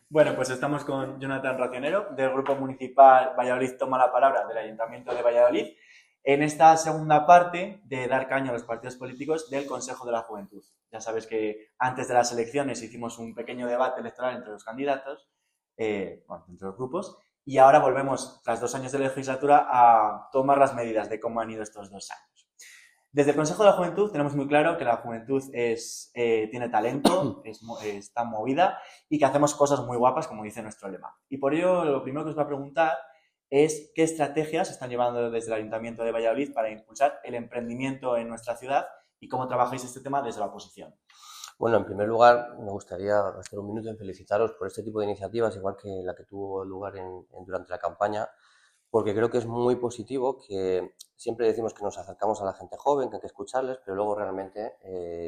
Bueno, pues estamos con Jonathan Racionero del Grupo Municipal Valladolid Toma la Palabra del Ayuntamiento de Valladolid en esta segunda parte de dar caña a los partidos políticos del Consejo de la Juventud. Ya sabes que antes de las elecciones hicimos un pequeño debate electoral entre los candidatos, bueno, entre los grupos, y ahora volvemos, tras 2 años de legislatura, a tomar las medidas de cómo han ido estos 2 años. Desde el Consejo de la Juventud tenemos muy claro que la juventud tiene talento, está movida y que hacemos cosas muy guapas, como dice nuestro lema. Y por ello, lo primero que os voy a preguntar es qué estrategias están llevando desde el Ayuntamiento de Valladolid para impulsar el emprendimiento en nuestra ciudad y cómo trabajáis este tema desde la oposición. Bueno, en primer lugar, me gustaría gastar un minuto en felicitaros por este tipo de iniciativas, igual que la que tuvo lugar durante la campaña, porque creo que es muy positivo que siempre decimos que nos acercamos a la gente joven, que hay que escucharles, pero luego realmente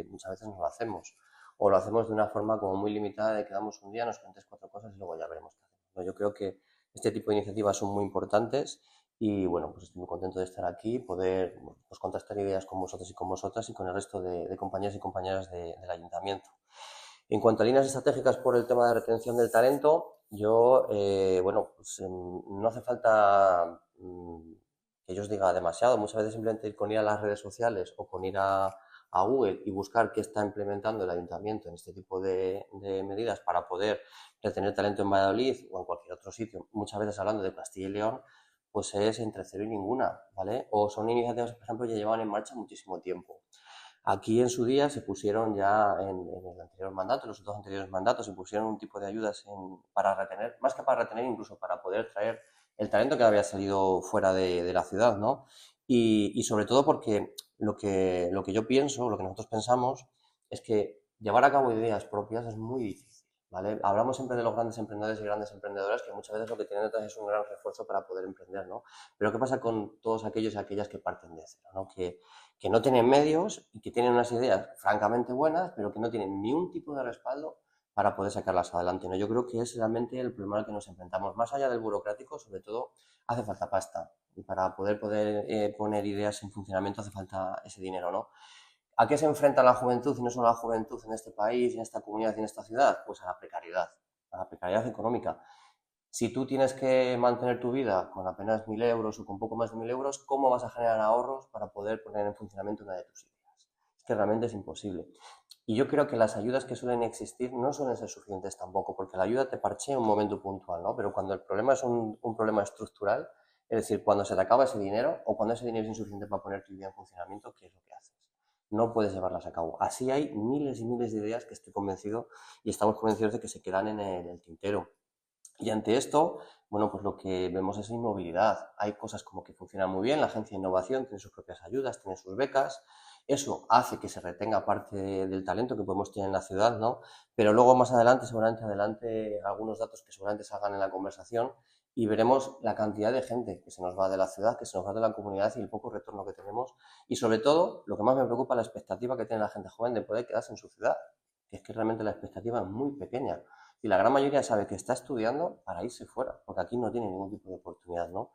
muchas veces no lo hacemos. O lo hacemos de una forma como muy limitada, de que damos un día, nos cuentes cuatro cosas y luego ya veremos qué hacemos, ¿no? Yo creo que este tipo de iniciativas son muy importantes y bueno, pues estoy muy contento de estar aquí, poder bueno, pues contrastar ideas con vosotros y con vosotras y con el resto de compañeros y compañeras del ayuntamiento. En cuanto a líneas estratégicas por el tema de retención del talento, yo, bueno, pues no hace falta que yo os diga demasiado. Muchas veces simplemente con ir a las redes sociales o con ir a Google y buscar qué está implementando el ayuntamiento en este tipo de medidas para poder retener talento en Valladolid o en cualquier otro sitio, muchas veces hablando de Castilla y León, pues es entre cero y ninguna, ¿vale? O son iniciativas, por ejemplo, que ya llevan en marcha muchísimo tiempo. Aquí en su día se pusieron ya en el anterior mandato, en los dos anteriores mandatos, se pusieron un tipo de ayudas para retener, más que para retener, incluso para poder traer el talento que había salido fuera de la ciudad, ¿no? Y sobre todo porque lo que yo pienso, lo que nosotros pensamos, es que llevar a cabo ideas propias es muy difícil, ¿vale? Hablamos siempre de los grandes emprendedores y grandes emprendedoras que muchas veces lo que tienen detrás es un gran refuerzo para poder emprender, ¿no? Pero ¿qué pasa con todos aquellos y aquellas que parten de cero, ¿no? Que no tienen medios y que tienen unas ideas francamente buenas, pero que no tienen ni un tipo de respaldo para poder sacarlas adelante, ¿no? Yo creo que es realmente el problema al que nos enfrentamos. Más allá del burocrático, sobre todo, hace falta pasta. Y para poder poner ideas en funcionamiento hace falta ese dinero, ¿no? ¿A qué se enfrenta la juventud y no solo la juventud en este país, en esta comunidad y en esta ciudad? Pues a la precariedad económica. Si tú tienes que mantener tu vida con apenas 1.000 euros o con poco más de 1.000 euros, ¿cómo vas a generar ahorros para poder poner en funcionamiento una de tus ideas? Es que realmente es imposible. Y yo creo que las ayudas que suelen existir no suelen ser suficientes tampoco, porque la ayuda te parchea en un momento puntual, ¿no? Pero cuando el problema es un problema estructural, es decir, cuando se te acaba ese dinero o cuando ese dinero es insuficiente para poner tu vida en funcionamiento, ¿qué es lo que haces? No puedes llevarlas a cabo. Así hay miles y miles de ideas que estoy convencido y estamos convencidos de que se quedan en el tintero. Y ante esto, bueno, pues lo que vemos es inmovilidad. Hay cosas como que funcionan muy bien, la agencia de innovación tiene sus propias ayudas, tiene sus becas, eso hace que se retenga parte del talento que podemos tener en la ciudad, ¿no? Pero luego más adelante, seguramente adelante, algunos datos que seguramente salgan en la conversación y veremos la cantidad de gente que se nos va de la ciudad, que se nos va de la comunidad y el poco retorno que tenemos. Y sobre todo, lo que más me preocupa es la expectativa que tiene la gente joven de poder quedarse en su ciudad, que es que realmente la expectativa es muy pequeña. Y la gran mayoría sabe que está estudiando para irse fuera, porque aquí no tiene ningún tipo de oportunidad, ¿no?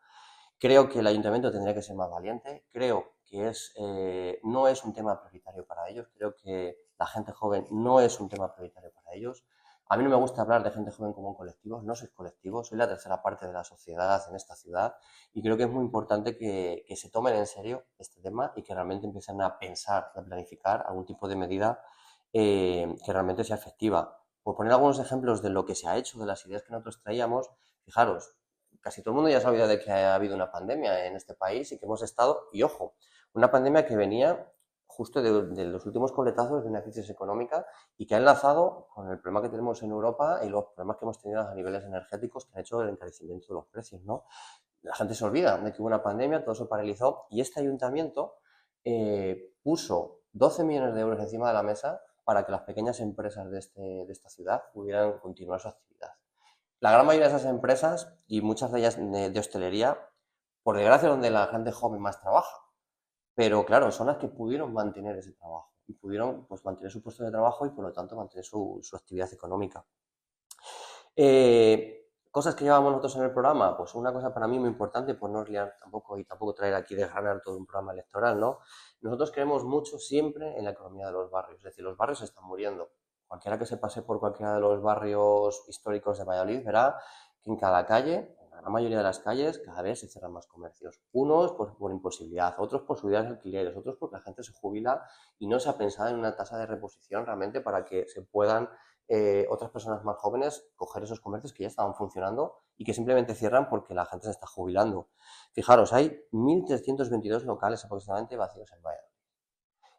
Creo que el ayuntamiento tendría que ser más valiente, creo que no es un tema prioritario para ellos, creo que la gente joven no es un tema prioritario para ellos. A mí no me gusta hablar de gente joven como un colectivo, no soy colectivo, soy la tercera parte de la sociedad en esta ciudad y creo que es muy importante que se tomen en serio este tema y que realmente empiecen a pensar, a planificar algún tipo de medida que realmente sea efectiva. Por poner algunos ejemplos de lo que se ha hecho, de las ideas que nosotros traíamos, fijaros, casi todo el mundo ya sabía de que ha habido una pandemia en este país y que hemos estado, y ojo, una pandemia que venía justo de los últimos coletazos de una crisis económica y que ha enlazado con el problema que tenemos en Europa y los problemas que hemos tenido a niveles energéticos que han hecho el encarecimiento de los precios, ¿no? La gente se olvida de que hubo una pandemia, todo eso paralizó y este ayuntamiento puso 12 millones de euros encima de la mesa para que las pequeñas empresas de esta ciudad pudieran continuar su actividad. La gran mayoría de esas empresas, y muchas de ellas de hostelería, por desgracia es donde la gente joven más trabaja, pero claro, son las que pudieron mantener ese trabajo y pudieron pues, mantener su puesto de trabajo y por lo tanto mantener su actividad económica. Cosas que llevamos nosotros en el programa, pues una cosa para mí muy importante, por no liar tampoco y tampoco traer aquí desgranar todo un programa electoral, ¿no? Nosotros creemos mucho siempre en la economía de los barrios, es decir, los barrios se están muriendo. Cualquiera que se pase por cualquiera de los barrios históricos de Valladolid verá que en cada calle, en la gran mayoría de las calles, cada vez se cierran más comercios. Unos por imposibilidad, otros por subidas de alquileres, otros porque la gente se jubila y no se ha pensado en una tasa de reposición realmente para que se puedan otras personas más jóvenes coger esos comercios que ya estaban funcionando y que simplemente cierran porque la gente se está jubilando. Fijaros, hay 1.322 locales aproximadamente vacíos en Valladolid.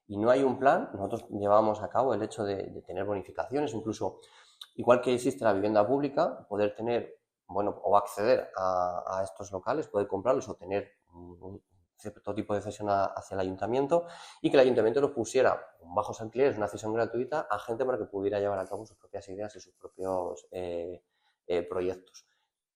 Y no hay un plan. Nosotros llevamos a cabo el hecho de tener bonificaciones, incluso igual que existe la vivienda pública, poder tener, bueno, o acceder a estos locales, poder comprarlos o tener un cierto tipo de cesión hacia el ayuntamiento y que el ayuntamiento los pusiera con bajos alquileres, una cesión gratuita a gente para que pudiera llevar a cabo sus propias ideas y sus propios proyectos.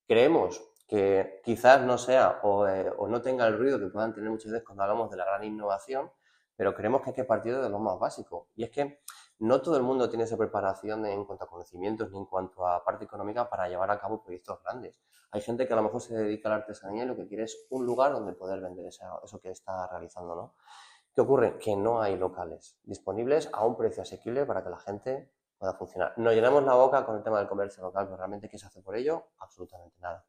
Creemos que quizás no sea o no tenga el ruido que puedan tener muchas veces cuando hablamos de la gran innovación, pero creemos que hay que partir de lo más básico. Y es que no todo el mundo tiene esa preparación en cuanto a conocimientos ni en cuanto a parte económica para llevar a cabo proyectos grandes. Hay gente que a lo mejor se dedica a la artesanía y lo que quiere es un lugar donde poder vender eso que está realizando, ¿no? ¿Qué ocurre? Que no hay locales disponibles a un precio asequible para que la gente pueda funcionar. Nos llenamos la boca con el tema del comercio local, pero realmente ¿qué se hace por ello? Absolutamente nada.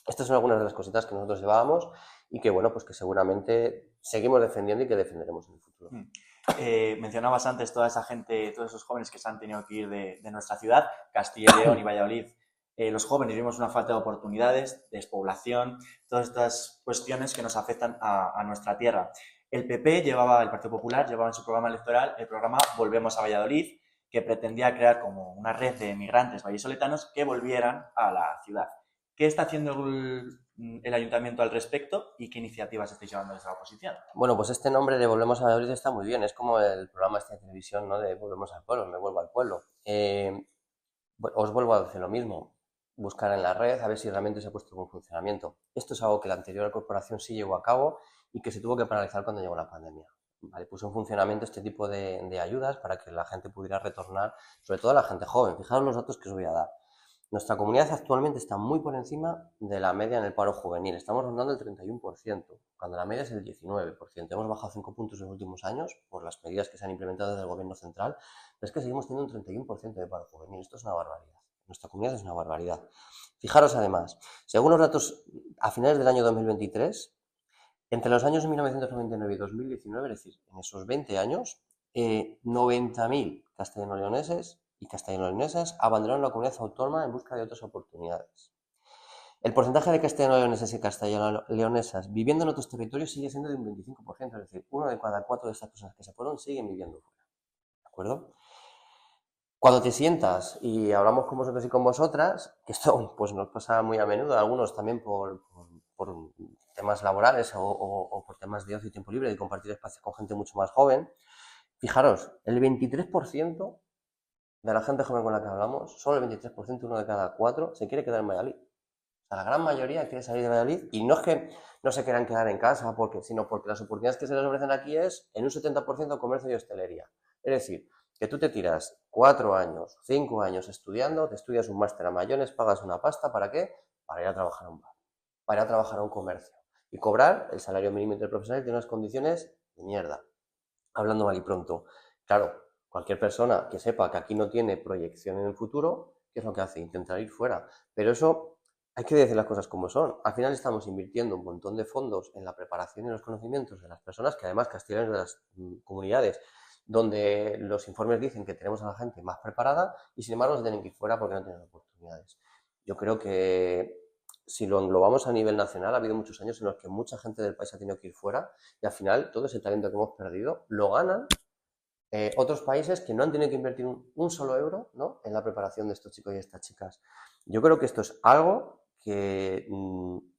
Estas son algunas de las cositas que nosotros llevábamos y que, bueno, pues que seguramente seguimos defendiendo y que defenderemos en el futuro. Mencionabas antes toda esa gente, todos esos jóvenes que se han tenido que ir de nuestra ciudad, Castilla y León y Valladolid. Los jóvenes vivimos una falta de oportunidades, despoblación, todas estas cuestiones que nos afectan a nuestra tierra. El Partido Popular llevaba en su programa electoral el programa Volvemos a Valladolid, que pretendía crear como una red de migrantes vallisoletanos que volvieran a la ciudad. ¿Qué está haciendo el ayuntamiento al respecto y qué iniciativas estáis llevando desde la oposición? Bueno, pues este nombre de Volvemos a Valladolid está muy bien. Es como el programa este de televisión, ¿no? De Volvemos al pueblo, me vuelvo al pueblo. Os vuelvo a decir lo mismo. Buscar en la red a ver si realmente se ha puesto en funcionamiento. Esto es algo que la anterior corporación sí llevó a cabo y que se tuvo que paralizar cuando llegó la pandemia. Vale, puso en funcionamiento este tipo de ayudas para que la gente pudiera retornar, sobre todo la gente joven. Fijaros los datos que os voy a dar. Nuestra comunidad actualmente está muy por encima de la media en el paro juvenil. Estamos rondando el 31%, cuando la media es el 19%. Hemos bajado 5 puntos en los últimos años por las medidas que se han implementado desde el gobierno central, pero es que seguimos teniendo un 31% de paro juvenil. Esto es una barbaridad. Nuestra comunidad es una barbaridad. Fijaros además, según los datos a finales del año 2023, entre los años 1999 y 2019, es decir, en esos 20 años, 90.000 castellano-leoneses y castellano-leonesas abandonaron la comunidad autónoma en busca de otras oportunidades. El porcentaje de castellano-leoneses y castellano-leonesas viviendo en otros territorios sigue siendo de un 25%, es decir, 1 de cada 4 de estas personas que se fueron siguen viviendo fuera. ¿De acuerdo? Cuando te sientas y hablamos con vosotros y con vosotras, que esto pues nos pasa muy a menudo, algunos también por temas laborales o por temas de ocio y tiempo libre, de compartir espacio con gente mucho más joven, fijaros, el 23% de la gente joven con la que hablamos, solo el 23%, 1 de cada 4, se quiere quedar en Valladolid. O sea, la gran mayoría quiere salir de Valladolid y no es que no se quieran quedar en casa, sino porque las oportunidades que se les ofrecen aquí es en un 70% comercio y hostelería. Es decir, que tú te tiras 4 años, 5 años estudiando, te estudias un máster a Mayones, pagas una pasta, ¿para qué? Para ir a trabajar a un bar, para ir a trabajar a un comercio y cobrar el salario mínimo interprofesional de unas condiciones de mierda. Hablando mal y pronto. Claro, cualquier persona que sepa que aquí no tiene proyección en el futuro, ¿qué es lo que hace? Intentar ir fuera. Pero eso hay que decir las cosas como son. Al final estamos invirtiendo un montón de fondos en la preparación y los conocimientos de las personas, que además Castilla es de las comunidades donde los informes dicen que tenemos a la gente más preparada y sin embargo se tienen que ir fuera porque no tienen oportunidades. Yo creo que si lo englobamos a nivel nacional, ha habido muchos años en los que mucha gente del país ha tenido que ir fuera y al final todo ese talento que hemos perdido lo ganan otros países que no han tenido que invertir un solo euro, ¿no?, en la preparación de estos chicos y estas chicas. Yo creo que esto es algo que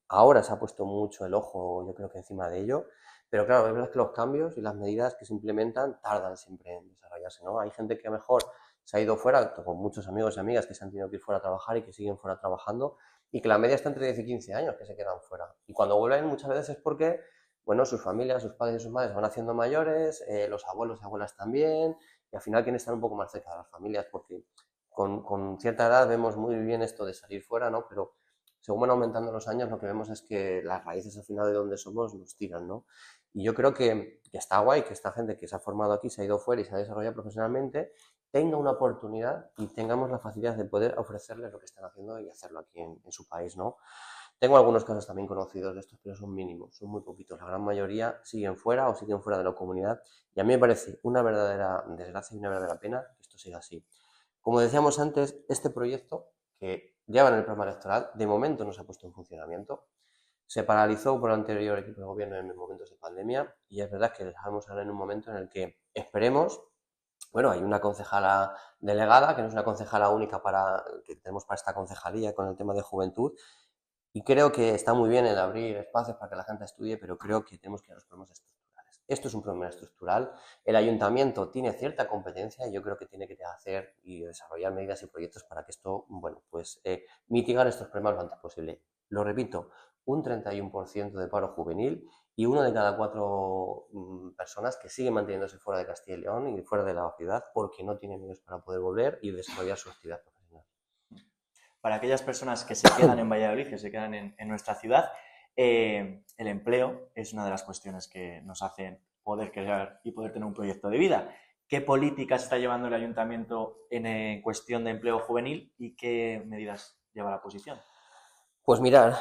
ahora se ha puesto mucho el ojo, yo creo que encima de ello, pero claro, es verdad que los cambios y las medidas que se implementan tardan siempre en desarrollarse, ¿no? Hay gente que a lo mejor se ha ido fuera, con muchos amigos y amigas que se han tenido que ir fuera a trabajar y que siguen fuera trabajando, y que la media está entre 10 y 15 años que se quedan fuera. Y cuando vuelven muchas veces es porque, bueno, sus familias, sus padres y sus madres van haciendo mayores, los abuelos y abuelas también, y al final quieren estar un poco más cerca de las familias, porque con cierta edad vemos muy bien esto de salir fuera, ¿no? Pero según van aumentando los años, lo que vemos es que las raíces al final de donde somos nos tiran, ¿no? Y yo creo que está guay que esta gente que se ha formado aquí se ha ido fuera y se ha desarrollado profesionalmente tenga una oportunidad y tengamos la facilidad de poder ofrecerles lo que están haciendo y hacerlo aquí en su país, ¿no? Tengo algunos casos también conocidos de estos, pero son mínimos, son muy poquitos. La gran mayoría siguen fuera o siguen fuera de la comunidad y a mí me parece una verdadera desgracia y una verdadera pena que esto siga así. Como decíamos antes, este proyecto que lleva en el programa electoral, de momento no se ha puesto en funcionamiento. Se paralizó por el anterior equipo de gobierno en momentos de pandemia y es verdad que estamos ahora en un momento en el que esperemos, bueno, hay una concejala delegada, que no es una concejala única que tenemos para esta concejalía con el tema de juventud, y creo que está muy bien el abrir espacios para que la gente estudie, pero creo que tenemos que ir a los problemas estructurales. Esto es un problema estructural. El ayuntamiento tiene cierta competencia y yo creo que tiene que hacer y desarrollar medidas y proyectos para que esto, bueno, pues mitigar estos problemas lo antes posible. Lo repito, un 31% de paro juvenil y 1 de cada 4 personas que siguen manteniéndose fuera de Castilla y León y fuera de la ciudad porque no tienen medios para poder volver y desarrollar su actividad profesional. Para aquellas personas que se quedan en Valladolid, que se quedan en nuestra ciudad, el empleo es una de las cuestiones que nos hacen poder crear y poder tener un proyecto de vida. ¿Qué políticas está llevando el ayuntamiento en cuestión de empleo juvenil y qué medidas lleva a la posición? Pues mirar,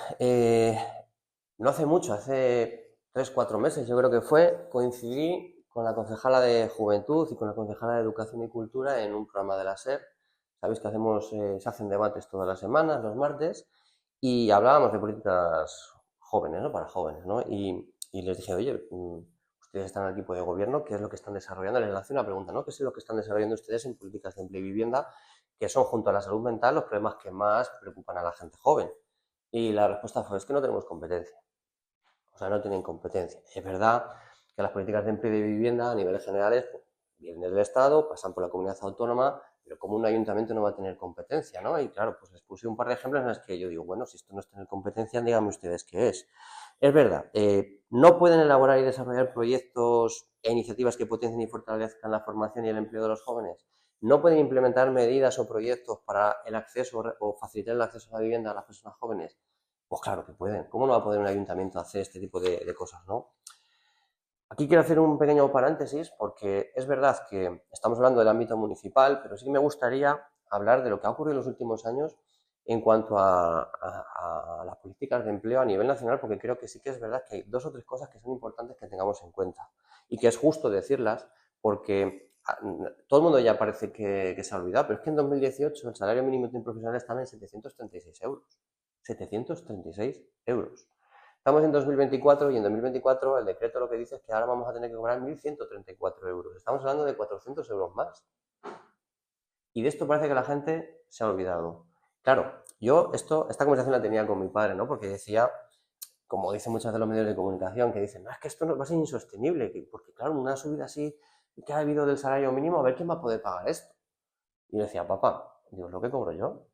no hace mucho, hace 3 o 4 meses yo creo que fue, coincidí con la concejala de Juventud y con la concejala de Educación y Cultura en un programa de la SER. Sabéis que se hacen debates todas las semanas, los martes, y hablábamos de políticas jóvenes, ¿no? Para jóvenes, ¿no? Y les dije, oye, ustedes están en el equipo de gobierno, ¿qué es lo que están desarrollando? Les lancé una pregunta, ¿no? ¿Qué es lo que están desarrollando ustedes en políticas de empleo y vivienda, que son, junto a la salud mental, los problemas que más preocupan a la gente joven? Y la respuesta fue, es que no tenemos competencia. O sea, no tienen competencia. Es verdad que las políticas de empleo y de vivienda a niveles generales pues, vienen del Estado, pasan por la comunidad autónoma, pero como un ayuntamiento no va a tener competencia, ¿no? Y claro, pues les puse un par de ejemplos en los que yo digo, bueno, si esto no es tener competencia, díganme ustedes qué es. Es verdad, no pueden elaborar y desarrollar proyectos e iniciativas que potencien y fortalezcan la formación y el empleo de los jóvenes. No pueden implementar medidas o proyectos para el acceso o facilitar el acceso a la vivienda a las personas jóvenes. Pues claro que pueden. ¿Cómo no va a poder un ayuntamiento hacer este tipo de cosas, no? Aquí quiero hacer un pequeño paréntesis porque es verdad que estamos hablando del ámbito municipal, pero sí que me gustaría hablar de lo que ha ocurrido en los últimos años en cuanto a las políticas de empleo a nivel nacional, porque creo que sí que es verdad que hay 2 o 3 cosas que son importantes que tengamos en cuenta y que es justo decirlas porque todo el mundo ya parece que se ha olvidado, pero es que en 2018 el salario mínimo interprofesional estaba en 736 euros. 736 euros. Estamos en 2024 y en 2024 el decreto lo que dice es que ahora vamos a tener que cobrar 1.134 euros. Estamos hablando de 400 euros más. Y de esto parece que la gente se ha olvidado. Claro, yo esta conversación la tenía con mi padre, ¿no? Porque decía, como dicen muchos de los medios de comunicación, que dicen, no, es que esto no va a ser insostenible, porque claro, una subida así que ha habido del salario mínimo, a ver quién va a poder pagar esto. Y yo decía, papá, digo, ¿lo que cobro yo?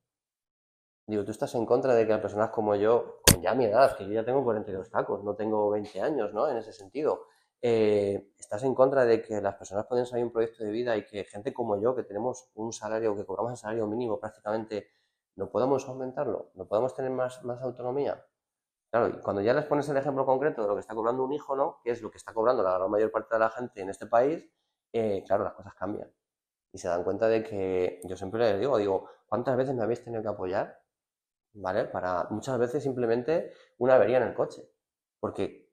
Digo, tú estás en contra de que las personas como yo, con ya mi edad, que yo ya tengo 42 tacos, no tengo 20 años, ¿no? En ese sentido. Estás en contra de que las personas pueden salir un proyecto de vida y que gente como yo, que tenemos un salario, que cobramos el salario mínimo prácticamente, no podamos aumentarlo, no podamos tener más autonomía. Claro, y cuando ya les pones el ejemplo concreto de lo que está cobrando un hijo, ¿no? Que es lo que está cobrando la gran mayor parte de la gente en este país, claro, las cosas cambian. Y se dan cuenta de que, yo siempre les digo, ¿cuántas veces me habéis tenido que apoyar? ¿Vale? Para muchas veces simplemente una avería en el coche. Porque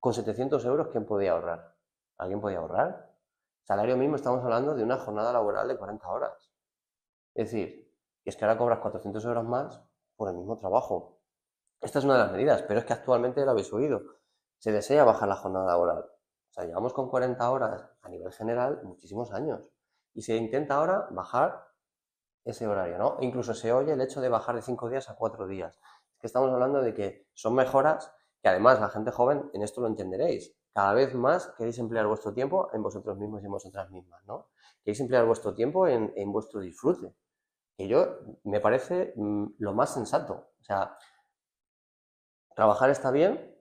con 700 euros, ¿quién podía ahorrar? ¿Alguien podía ahorrar? Salario mínimo, estamos hablando de una jornada laboral de 40 horas. Es decir, es que ahora cobras 400 euros más por el mismo trabajo. Esta es una de las medidas, pero es que actualmente lo habéis oído. Se desea bajar la jornada laboral. O sea, llevamos con 40 horas a nivel general muchísimos años. Y se intenta ahora bajar ese horario, ¿no? Incluso se oye el hecho de bajar de 5 días a 4 días. Es que estamos hablando de que son mejoras que además la gente joven en esto lo entenderéis. Cada vez más queréis emplear vuestro tiempo en vosotros mismos y en vosotras mismas, ¿no? Queréis emplear vuestro tiempo en vuestro disfrute. Que yo me parece lo más sensato. O sea, trabajar está bien,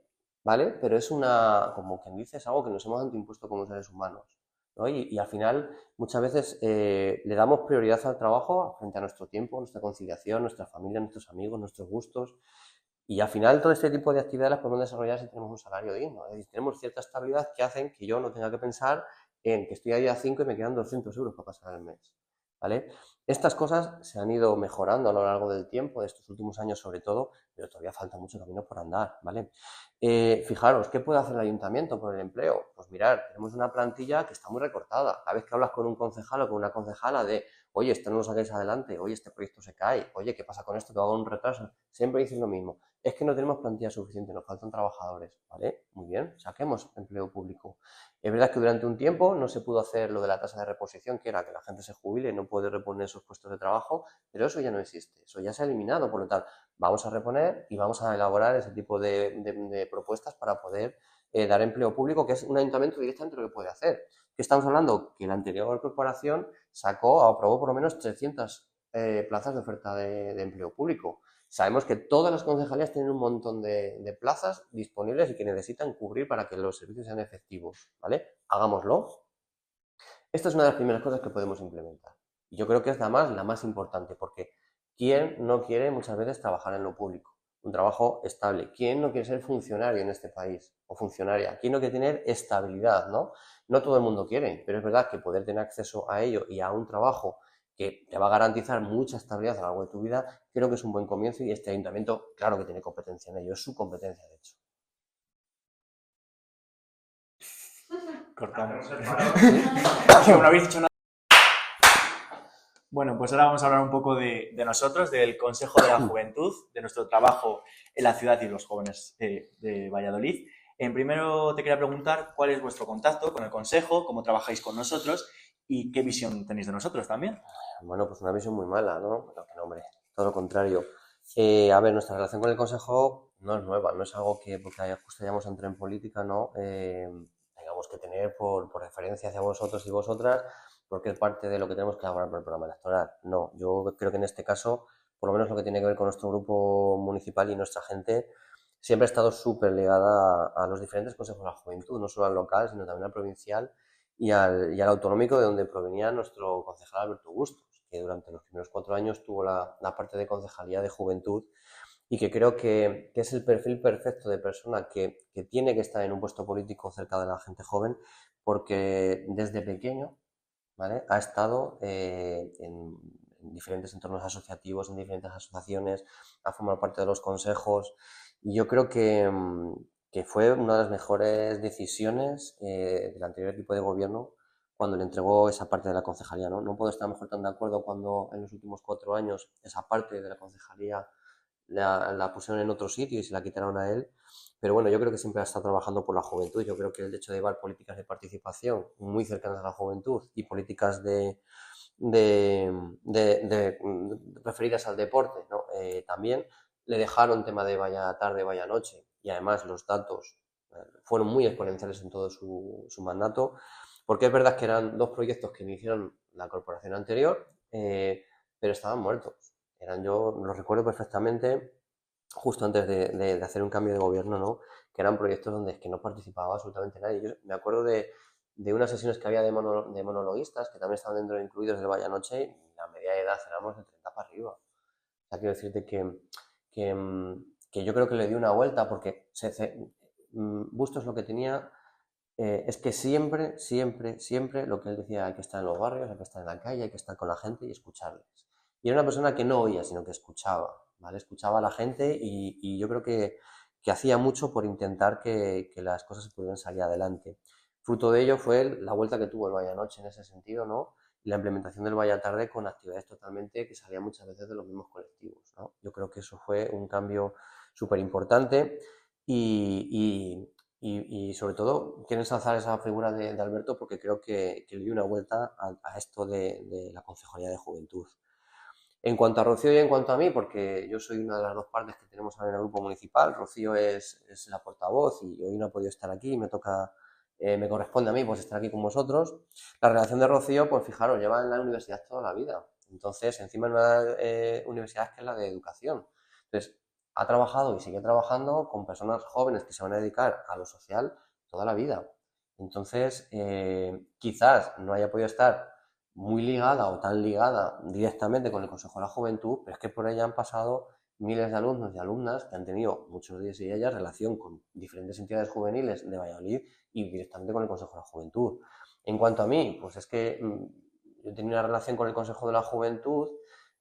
¿vale? Pero es como quien dice, es algo que nos hemos autoimpuesto como seres humanos, ¿no? Y al final, muchas veces le damos prioridad al trabajo frente a nuestro tiempo, nuestra conciliación, nuestra familia, nuestros amigos, nuestros gustos. Y al final, todo este tipo de actividades las podemos desarrollar si tenemos un salario digno. Es decir, tenemos cierta estabilidad que hacen que yo no tenga que pensar en que estoy a día 5 y me quedan 200 euros para pasar el mes. ¿vale? Estas cosas se han ido mejorando a lo largo del tiempo, de estos últimos años sobre todo, pero todavía falta mucho camino por andar, ¿vale? Fijaros, ¿qué puede hacer el ayuntamiento por el empleo? Pues mirar, tenemos una plantilla que está muy recortada. Cada vez que hablas con un concejal o con una concejala de, oye, esto no lo saquéis adelante, oye, este proyecto se cae, oye, ¿qué pasa con esto? Que va con un retraso. Siempre dicen lo mismo. Es que no tenemos plantilla suficiente, nos faltan trabajadores, ¿vale? Muy bien, saquemos empleo público. Es verdad que durante un tiempo no se pudo hacer lo de la tasa de reposición, que era que la gente se jubile y no puede reponer sus puestos de trabajo, pero eso ya no existe, eso ya se ha eliminado, por lo tanto, vamos a reponer y vamos a elaborar ese tipo de propuestas para poder dar empleo público, que es un ayuntamiento directamente lo que puede hacer. ¿Qué estamos hablando? Que la anterior corporación aprobó por lo menos 300 plazas de oferta de empleo público. Sabemos que todas las concejalías tienen un montón de plazas disponibles y que necesitan cubrir para que los servicios sean efectivos, ¿vale? Hagámoslo. Esta es una de las primeras cosas que podemos implementar. Y yo creo que es la más importante, porque ¿quién no quiere muchas veces trabajar en lo público? Un trabajo estable. ¿Quién no quiere ser funcionario en este país? O funcionaria. ¿Quién no quiere tener estabilidad, no? No todo el mundo quiere, pero es verdad que poder tener acceso a ello y a un trabajo que te va a garantizar mucha estabilidad a lo largo de tu vida, creo que es un buen comienzo y este ayuntamiento, claro que tiene competencia en ello, es su competencia, de hecho. Cortamos. ¿Sí? No habéis dicho nada. Bueno, pues ahora vamos a hablar un poco de nosotros, del Consejo de la Juventud, de nuestro trabajo en la ciudad y los jóvenes de Valladolid. Primero te quería preguntar cuál es vuestro contacto con el Consejo, cómo trabajáis con nosotros y qué visión tenéis de nosotros también. Bueno, pues una visión muy mala, ¿no? No, hombre, todo lo contrario. A ver, nuestra relación con el Consejo no es nueva, no es algo que porque justo hayamos entrado en política, ¿no? Tengamos que tener por referencia hacia vosotros y vosotras, porque es parte de lo que tenemos que elaborar para el programa electoral. No, yo creo que en este caso, por lo menos lo que tiene que ver con nuestro grupo municipal y nuestra gente, siempre ha estado súper ligada a los diferentes consejos de la juventud, no solo al local, sino también al provincial y al autonómico, de donde provenía nuestro concejal Alberto Bustos, que durante los primeros 4 años tuvo la parte de concejalía de juventud y que creo que es el perfil perfecto de persona que tiene que estar en un puesto político cerca de la gente joven, porque desde pequeño, ¿vale? Ha estado en diferentes entornos asociativos, en diferentes asociaciones, ha formado parte de los consejos y yo creo que fue una de las mejores decisiones del anterior equipo de gobierno cuando le entregó esa parte de la concejalía, ¿no? No puedo estar mejor tan de acuerdo cuando en los últimos 4 años esa parte de la concejalía la pusieron en otro sitio y se la quitaron a él. Pero bueno, yo creo que siempre ha estado trabajando por la juventud. Yo creo que el hecho de llevar políticas de participación muy cercanas a la juventud y políticas de, referidas al deporte, ¿no? También le dejaron tema de vaya tarde, vaya noche. Y además los datos fueron muy exponenciales en todo su mandato. Porque es verdad que eran 2 proyectos que iniciaron la corporación anterior, pero estaban muertos. Yo los recuerdo perfectamente justo antes de hacer un cambio de gobierno, ¿no? Que eran proyectos donde es que no participaba absolutamente nadie. Yo me acuerdo de unas sesiones que había de monologuistas, que también estaban dentro incluidos del Vaya Noche, y la media de edad éramos de 30 para arriba. O sea, quiero decirte que yo creo que le dio una vuelta, porque Bustos lo que tenía es que siempre, siempre, siempre lo que él decía, hay que estar en los barrios, hay que estar en la calle, hay que estar con la gente y escucharles. Y era una persona que no oía, sino que escuchaba, ¿vale? Escuchaba a la gente y yo creo que hacía mucho por intentar que las cosas se pudieran salir adelante. Fruto de ello fue la vuelta que tuvo el Vaya Noche en ese sentido, ¿no? Y la implementación del Vaya Tarde con actividades totalmente que salían muchas veces de los mismos colectivos, ¿no? Yo creo que eso fue un cambio súper importante y, y sobre todo quiero ensalzar esa figura de Alberto porque creo que le dio una vuelta a esto de la Concejalía de Juventud. En cuanto a Rocío y en cuanto a mí, porque yo soy una de las 2 partes que tenemos ahora en el grupo municipal, Rocío es la portavoz y hoy no ha podido estar aquí, me corresponde a mí pues estar aquí con vosotros. La relación de Rocío, pues fijaros, lleva en la universidad toda la vida. Entonces, encima en una universidad que es la de educación. Entonces, ha trabajado y sigue trabajando con personas jóvenes que se van a dedicar a lo social toda la vida. Entonces, quizás no haya podido estar muy ligada o tan ligada directamente con el Consejo de la Juventud, pero es que por ella han pasado miles de alumnos y alumnas que han tenido, muchos de ellos y ellas, relación con diferentes entidades juveniles de Valladolid y directamente con el Consejo de la Juventud. En cuanto a mí, pues es que yo tenía una relación con el Consejo de la Juventud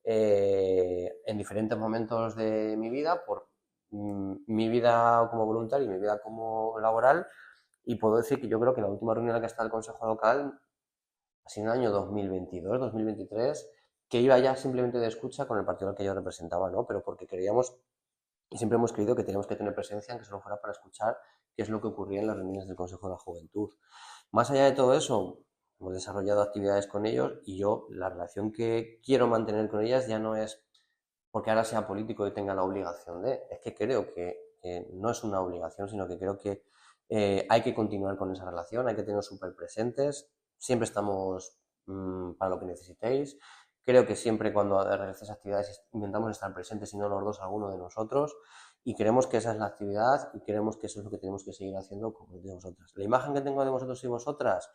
en diferentes momentos de mi vida, por mi vida como voluntario y mi vida como laboral, y puedo decir que yo creo que la última reunión en la que está el Consejo Local ha sido en el año 2022, 2023, que iba ya simplemente de escucha con el partido al que yo representaba, ¿no? Pero porque creíamos y siempre hemos creído que teníamos que tener presencia, aunque solo fuera para escuchar qué es lo que ocurría en las reuniones del Consejo de la Juventud. Más allá de todo eso, hemos desarrollado actividades con ellos y yo la relación que quiero mantener con ellas ya no es porque ahora sea político y tenga la obligación de, es que creo que no es una obligación, sino que creo que hay que continuar con esa relación, hay que tener súper presentes, siempre estamos para lo que necesitéis. Creo que siempre cuando realizas actividades intentamos estar presentes, si no los dos, alguno de nosotros, y creemos que esa es la actividad y creemos que eso es lo que tenemos que seguir haciendo como de vosotras. La imagen que tengo de vosotros y vosotras,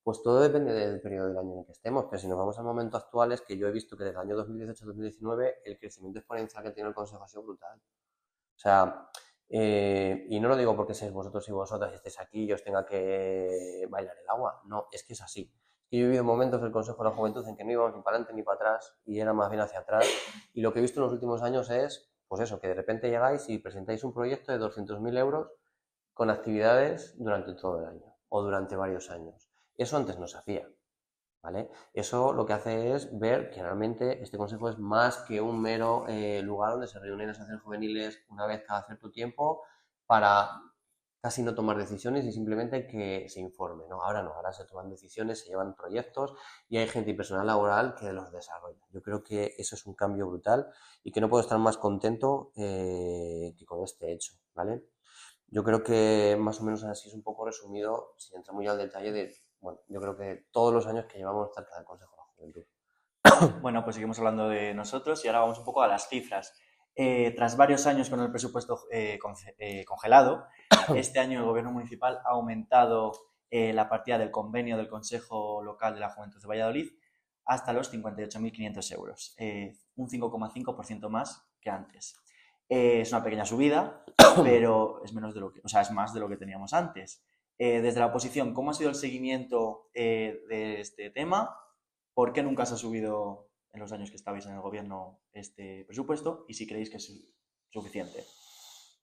pues todo depende del periodo del año en el que estemos, pero si nos vamos al momento actual es que yo he visto que desde el año 2018-2019 el crecimiento exponencial que tiene el Consejo ha sido brutal. O sea, y no lo digo porque seáis vosotros y vosotras y estéis aquí y os tenga que bailar el agua, no, es que es así. Yo he vivido momentos del Consejo de la Juventud en que no íbamos ni para adelante ni para atrás y era más bien hacia atrás, y lo que he visto en los últimos años es, pues eso, que de repente llegáis y presentáis un proyecto de 200.000 euros con actividades durante todo el año o durante varios años. Eso antes no se hacía, ¿vale? Eso lo que hace es ver que realmente este consejo es más que un mero lugar donde se reúnen asociaciones juveniles una vez cada cierto tiempo para casi no tomar decisiones y simplemente que se informe, ¿no? Ahora no, ahora se toman decisiones, se llevan proyectos y hay gente y personal laboral que los desarrolla. Yo creo que eso es un cambio brutal y que no puedo estar más contento que con este hecho, ¿vale? Yo creo que más o menos así es un poco resumido, sin entrar muy al detalle de, bueno, yo creo que todos los años que llevamos cerca del Consejo de la Juventud. Bueno, pues seguimos hablando de nosotros y ahora vamos un poco a las cifras. Tras varios años con el presupuesto congelado, este año el Gobierno municipal ha aumentado la partida del convenio del Consejo Local de la Juventud de Valladolid hasta los 58.500 euros, un 5,5% más que antes. Es una pequeña subida, pero es menos de lo que, o sea, es más de lo que teníamos antes. Desde la oposición, ¿cómo ha sido el seguimiento de este tema? ¿Por qué nunca se ha subido en los años que estabais en el gobierno este presupuesto? Y si creéis que es suficiente.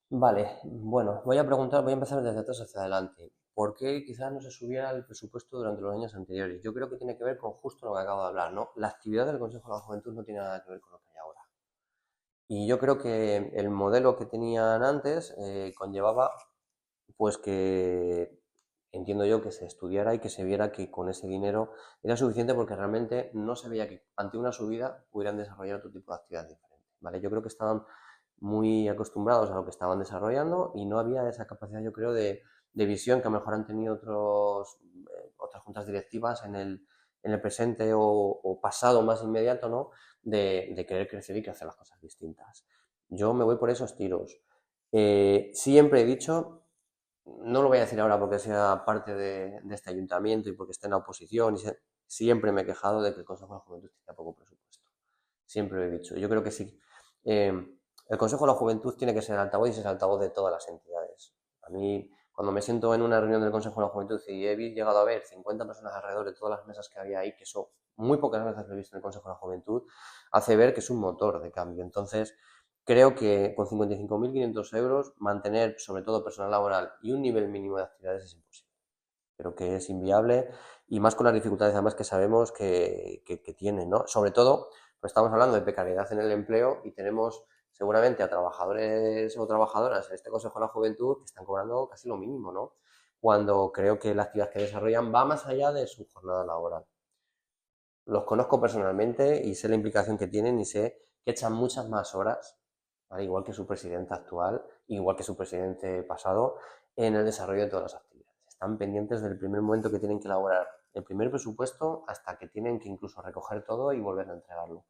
Vale, bueno, voy a empezar desde atrás hacia adelante. ¿Por qué quizás no se subiera el presupuesto durante los años anteriores? Yo creo que tiene que ver con justo lo que acabo de hablar, ¿no? La actividad del Consejo de la Juventud no tiene nada que ver con lo que hay ahora. Y yo creo que el modelo que tenían antes conllevaba, pues que entiendo yo que se estudiara y que se viera que con ese dinero era suficiente porque realmente no se veía que ante una subida pudieran desarrollar otro tipo de actividad diferente, ¿vale? Yo creo que estaban muy acostumbrados a lo que estaban desarrollando y no había esa capacidad, yo creo, de visión que a lo mejor han tenido otras juntas directivas en el presente o pasado más inmediato, ¿no? De querer crecer y que hacer las cosas distintas. Yo me voy por esos tiros. Siempre he dicho, no lo voy a decir ahora porque sea parte de este ayuntamiento y porque esté en la oposición, siempre me he quejado de que el Consejo de la Juventud tiene poco presupuesto. Siempre lo he dicho. Yo creo que sí. El Consejo de la Juventud tiene que ser el altavoz y es el altavoz de todas las entidades. A mí, cuando me siento en una reunión del Consejo de la Juventud y he llegado a ver 50 personas alrededor de todas las mesas que había ahí, que eso muy pocas veces lo he visto en el Consejo de la Juventud, hace ver que es un motor de cambio. Entonces, creo que con 55.500 euros mantener sobre todo personal laboral y un nivel mínimo de actividades es imposible. Creo que es inviable y más con las dificultades además que sabemos que tienen, ¿no? Sobre todo, pues estamos hablando de precariedad en el empleo y tenemos seguramente a trabajadores o trabajadoras en este Consejo de la Juventud que están cobrando casi lo mínimo, ¿no? Cuando creo que la actividad que desarrollan va más allá de su jornada laboral. Los conozco personalmente y sé la implicación que tienen y sé que echan muchas más horas, ¿vale? Igual que su presidente actual, igual que su presidente pasado, en el desarrollo de todas las actividades. Están pendientes del primer momento que tienen que elaborar el primer presupuesto hasta que tienen que incluso recoger todo y volver a entregarlo.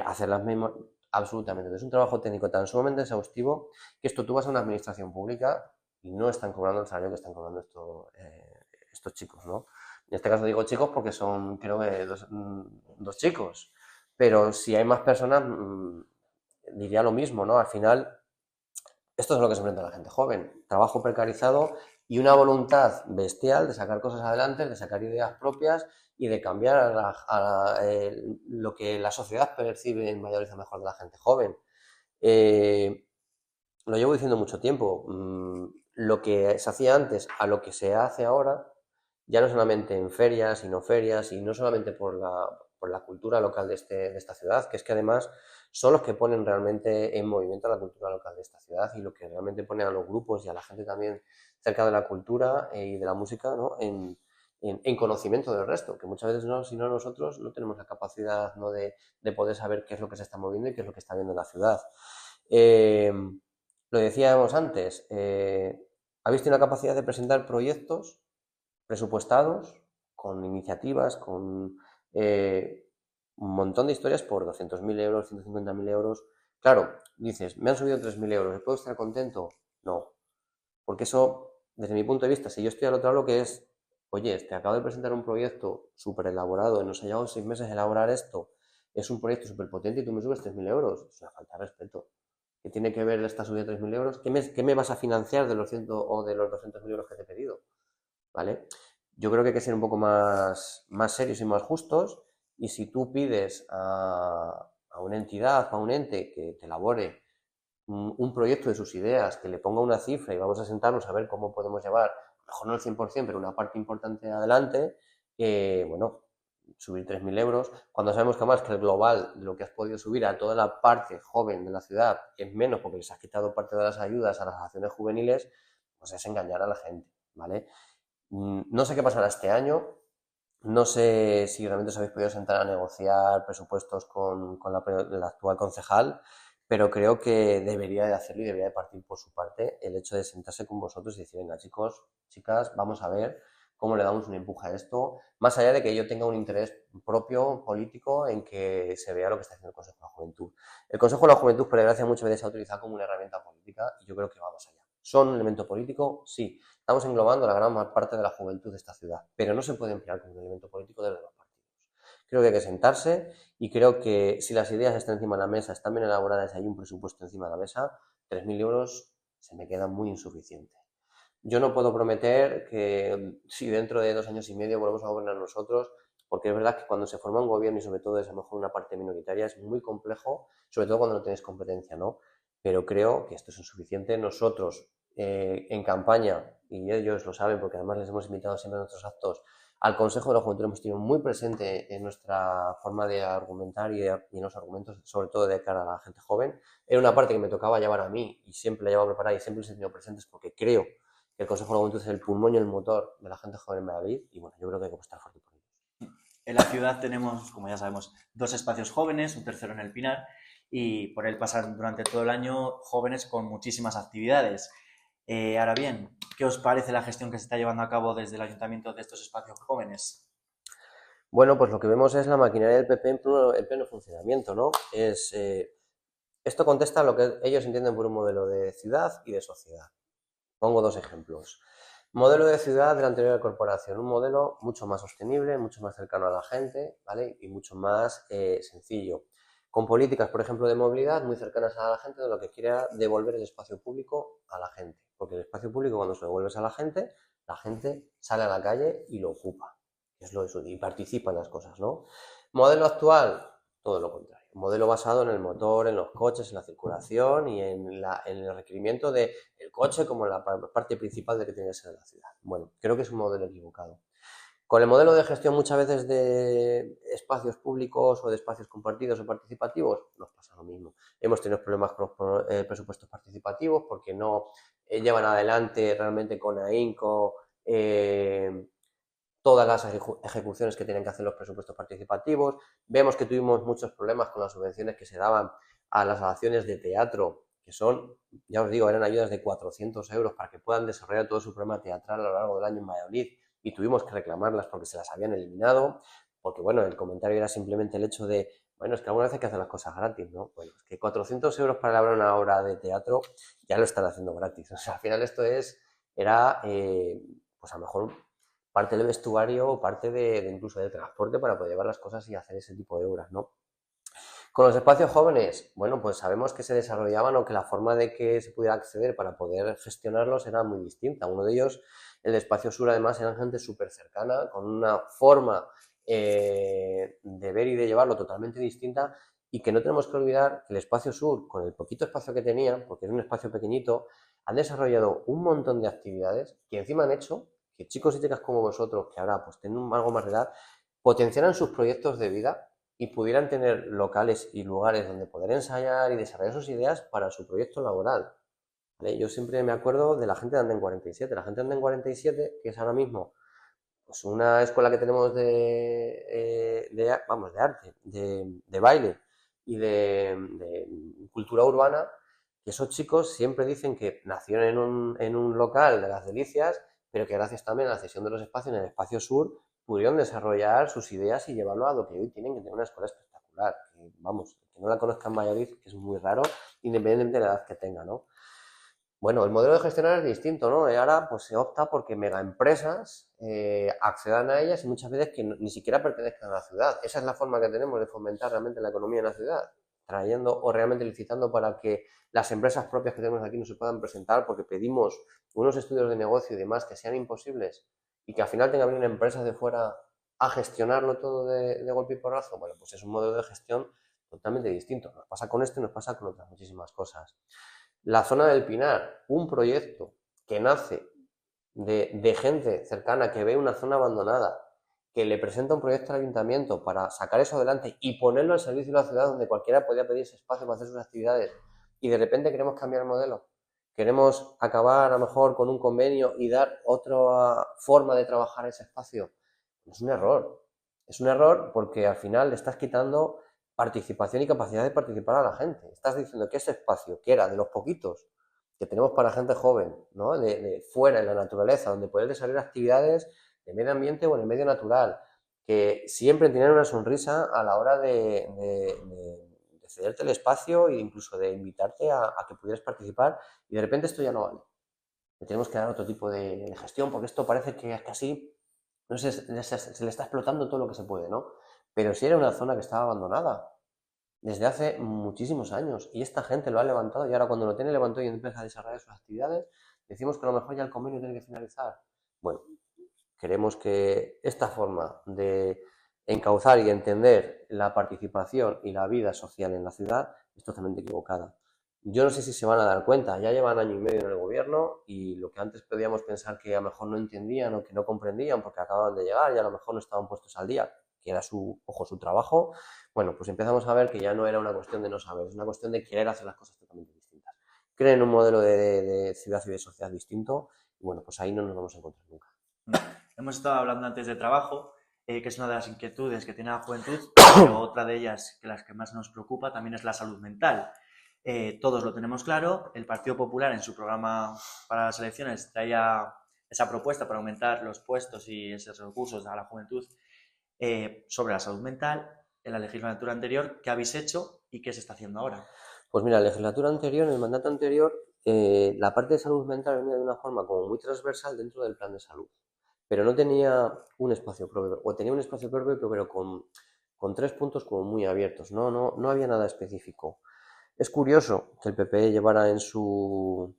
Hacer las mismas, absolutamente. Es un trabajo técnico tan sumamente exhaustivo que esto tú vas a una administración pública y no están cobrando el salario que están cobrando estos chicos, ¿no? En este caso digo chicos porque son, creo que, dos chicos. Pero si hay más personas, diría lo mismo, ¿no? Al final, esto es lo que se enfrenta la gente joven. Trabajo precarizado y una voluntad bestial de sacar cosas adelante, de sacar ideas propias y de cambiar lo que la sociedad percibe en Valladolid a mejor de la gente joven. Lo llevo diciendo mucho tiempo. Lo que se hacía antes a lo que se hace ahora, ya no solamente en ferias, y no solamente por la cultura local de esta ciudad, que es que además son los que ponen realmente en movimiento la cultura local de esta ciudad y lo que realmente pone a los grupos y a la gente también cerca de la cultura y de la música, ¿no? en conocimiento del resto, que muchas veces no, si no nosotros no tenemos la capacidad, ¿no? de poder saber qué es lo que se está moviendo y qué es lo que está viendo la ciudad. Lo decíamos antes, habéis tenido la capacidad de presentar proyectos presupuestados, con iniciativas, con un montón de historias por 200.000 euros, 150.000 euros. Claro, dices, me han subido 3.000 euros, ¿puedo estar contento? No, porque eso, desde mi punto de vista, si yo estoy al otro lado, que es, oye, te acabo de presentar un proyecto súper elaborado, nos ha llevado 6 meses elaborar esto, es un proyecto súper potente y tú me subes 3.000 euros, es una falta de respeto. ¿Qué tiene que ver esta subida de 3.000 euros? ¿Qué me vas a financiar de los 100 o de los 200.000 euros que te he pedido? ¿Vale? Yo creo que hay que ser un poco más serios y más justos, y si tú pides a una entidad, a un ente que te elabore un proyecto de sus ideas, que le ponga una cifra y vamos a sentarnos a ver cómo podemos llevar, mejor no el 100%, pero una parte importante adelante, bueno, subir 3.000 euros, cuando sabemos que más que el global de lo que has podido subir a toda la parte joven de la ciudad es menos porque les has quitado parte de las ayudas a las acciones juveniles, pues es engañar a la gente, ¿vale? No sé qué pasará este año, no sé si realmente os habéis podido sentar a negociar presupuestos con la actual concejal, pero creo que debería de hacerlo y debería de partir por su parte el hecho de sentarse con vosotros y decir, venga chicos, chicas, vamos a ver cómo le damos un empuje a esto, más allá de que yo tenga un interés propio político en que se vea lo que está haciendo el Consejo de la Juventud. El Consejo de la Juventud, por desgracia, muchas veces se ha utilizado como una herramienta política y yo creo que va más allá. ¿Son un elemento político? Sí. Estamos englobando la gran parte de la juventud de esta ciudad, pero no se puede emplear como un elemento político desde los partidos. Creo que hay que sentarse y creo que si las ideas están encima de la mesa, están bien elaboradas y hay un presupuesto encima de la mesa, 3.000 euros se me queda muy insuficiente. Yo no puedo prometer que si dentro de 2 años y medio volvemos a gobernar nosotros, porque es verdad que cuando se forma un gobierno y sobre todo es a lo mejor una parte minoritaria es muy complejo, sobre todo cuando no tienes competencia, ¿no? Pero creo que esto es insuficiente. Nosotros en campaña, y ellos lo saben porque además les hemos invitado siempre a nuestros actos, al Consejo de la Juventud hemos tenido muy presente en nuestra forma de argumentar y en los argumentos, sobre todo de cara a la gente joven. Era una parte que me tocaba llevar a mí y siempre la llevaba preparada y siempre los he tenido presentes porque creo que el Consejo de la Juventud es el pulmón y el motor de la gente joven en Madrid y bueno, yo creo que hay que apostar fuerte por ellos. En la ciudad tenemos, como ya sabemos, 2 espacios jóvenes, un tercero en el Pinar, y por él pasan durante todo el año jóvenes con muchísimas actividades. Ahora bien, ¿qué os parece la gestión que se está llevando a cabo desde el ayuntamiento de estos espacios jóvenes? Bueno, pues lo que vemos es la maquinaria del PP en pleno funcionamiento, ¿no? Esto contesta a lo que ellos entienden por un modelo de ciudad y de sociedad. Pongo 2 ejemplos. Modelo de ciudad de la anterior corporación, un modelo mucho más sostenible, mucho más cercano a la gente, ¿vale? Y mucho más sencillo. Con políticas, por ejemplo, de movilidad muy cercanas a la gente, de lo que quiera devolver el espacio público a la gente. Porque el espacio público, cuando se lo devuelves a la gente sale a la calle y lo ocupa. Es lo eso, y participa en las cosas, ¿no? Modelo actual, todo lo contrario. Un modelo basado en el motor, en los coches, en la circulación y en el requerimiento del coche como la parte principal de que tiene que ser la ciudad. Bueno, creo que es un modelo equivocado. Con el modelo de gestión muchas veces de espacios públicos o de espacios compartidos o participativos, nos pasa lo mismo. Hemos tenido problemas con los presupuestos participativos porque no llevan adelante realmente con ahínco todas las ejecuciones que tienen que hacer los presupuestos participativos. Vemos que tuvimos muchos problemas con las subvenciones que se daban a las acciones de teatro, que son, ya os digo, eran ayudas de 400 euros para que puedan desarrollar todo su programa teatral a lo largo del año en Valladolid, y tuvimos que reclamarlas porque se las habían eliminado, porque bueno, el comentario era simplemente el hecho de, bueno, es que alguna vez hay que hacer las cosas gratis, ¿no? Bueno, es que 400 euros para elaborar una obra de teatro ya lo están haciendo gratis. O sea, al final esto era pues a lo mejor parte del vestuario o parte de incluso del transporte para poder llevar las cosas y hacer ese tipo de obras, ¿no? Con los espacios jóvenes, bueno, pues sabemos que se desarrollaban o que la forma de que se pudiera acceder para poder gestionarlos era muy distinta. Uno de ellos, el de Espacio Sur, además, eran gente súper cercana, con una forma de ver y de llevarlo totalmente distinta, y que no tenemos que olvidar que el Espacio Sur, con el poquito espacio que tenía, porque es un espacio pequeñito, han desarrollado un montón de actividades que encima han hecho que chicos y chicas como vosotros, que ahora pues tienen algo más de edad, potenciaran sus proyectos de vida y pudieran tener locales y lugares donde poder ensayar y desarrollar sus ideas para su proyecto laboral. ¿Vale? Yo siempre me acuerdo de la gente de Anden 47. La gente de Anden 47, que es ahora mismo pues una escuela que tenemos vamos, de arte, de baile y de cultura urbana, que esos chicos siempre dicen que nacieron en un local de las Delicias, pero que gracias también a la cesión de los espacios en el Espacio Sur pudieron desarrollar sus ideas y llevarlo a lo que hoy tienen, que tener una escuela espectacular. Que, vamos, que no la conozcan en Valladolid, que es muy raro, independientemente de la edad que tenga, ¿no? Bueno, el modelo de gestionar es distinto, ¿no? Ahora pues se opta porque megaempresas accedan a ellas y muchas veces que ni siquiera pertenezcan a la ciudad. Esa es la forma que tenemos de fomentar realmente la economía en la ciudad, trayendo o realmente licitando para que las empresas propias que tenemos aquí no se puedan presentar, porque pedimos unos estudios de negocio y demás que sean imposibles y que al final tenga que venir empresas de fuera a gestionarlo todo de golpe y porrazo. Bueno, pues es un modelo de gestión totalmente distinto. Nos pasa con esto y nos pasa con otras muchísimas cosas. La zona del Pinar, un proyecto que nace de gente cercana que ve una zona abandonada, que le presenta un proyecto al ayuntamiento para sacar eso adelante y ponerlo al servicio de la ciudad, donde cualquiera podía pedir ese espacio para hacer sus actividades, y de repente queremos cambiar el modelo. Queremos acabar a lo mejor con un convenio y dar otra forma de trabajar ese espacio. Es un error. Es un error porque al final le estás quitando participación y capacidad de participar a la gente. Estás diciendo que ese espacio, que era de los poquitos que tenemos para gente joven, ¿no? de fuera, en la naturaleza, donde poder desarrollar actividades de medio ambiente o en el medio natural, que siempre tienen una sonrisa a la hora de cederte el espacio e incluso de invitarte a que pudieras participar, y de repente esto ya no vale. Le tenemos que dar otro tipo de gestión, porque esto parece que es casi, no sé, se le está explotando todo lo que se puede, ¿no? Pero sí era una zona que estaba abandonada desde hace muchísimos años, y esta gente lo ha levantado, y ahora cuando lo tiene levantado y empieza a desarrollar sus actividades, decimos que a lo mejor ya el convenio tiene que finalizar. Bueno, queremos que esta forma de encauzar y entender la participación y la vida social en la ciudad es totalmente equivocada. Yo no sé si se van a dar cuenta, ya llevan año y medio en el gobierno, y lo que antes podíamos pensar que a lo mejor no entendían o que no comprendían porque acaban de llegar y a lo mejor no estaban puestos al día, que era su trabajo, bueno, pues empezamos a ver que ya no era una cuestión de no saber, es una cuestión de querer hacer las cosas totalmente distintas. Creen en un modelo de ciudad y de sociedad distinto, y bueno, pues ahí no nos vamos a encontrar nunca. Hemos estado hablando antes de trabajo, que es una de las inquietudes que tiene la juventud, pero otra de ellas, que las que más nos preocupa, también es la salud mental. Todos lo tenemos claro, el Partido Popular en su programa para las elecciones traía esa propuesta para aumentar los puestos y esos recursos a la juventud sobre la salud mental. En la legislatura anterior, ¿qué habéis hecho y qué se está haciendo ahora? Pues mira, en la legislatura anterior, en el mandato anterior, la parte de salud mental venía de una forma como muy transversal dentro del plan de salud, pero no tenía un espacio propio, o tenía un espacio propio, pero con 3 puntos como muy abiertos, no había nada específico. Es curioso que el PP llevara en su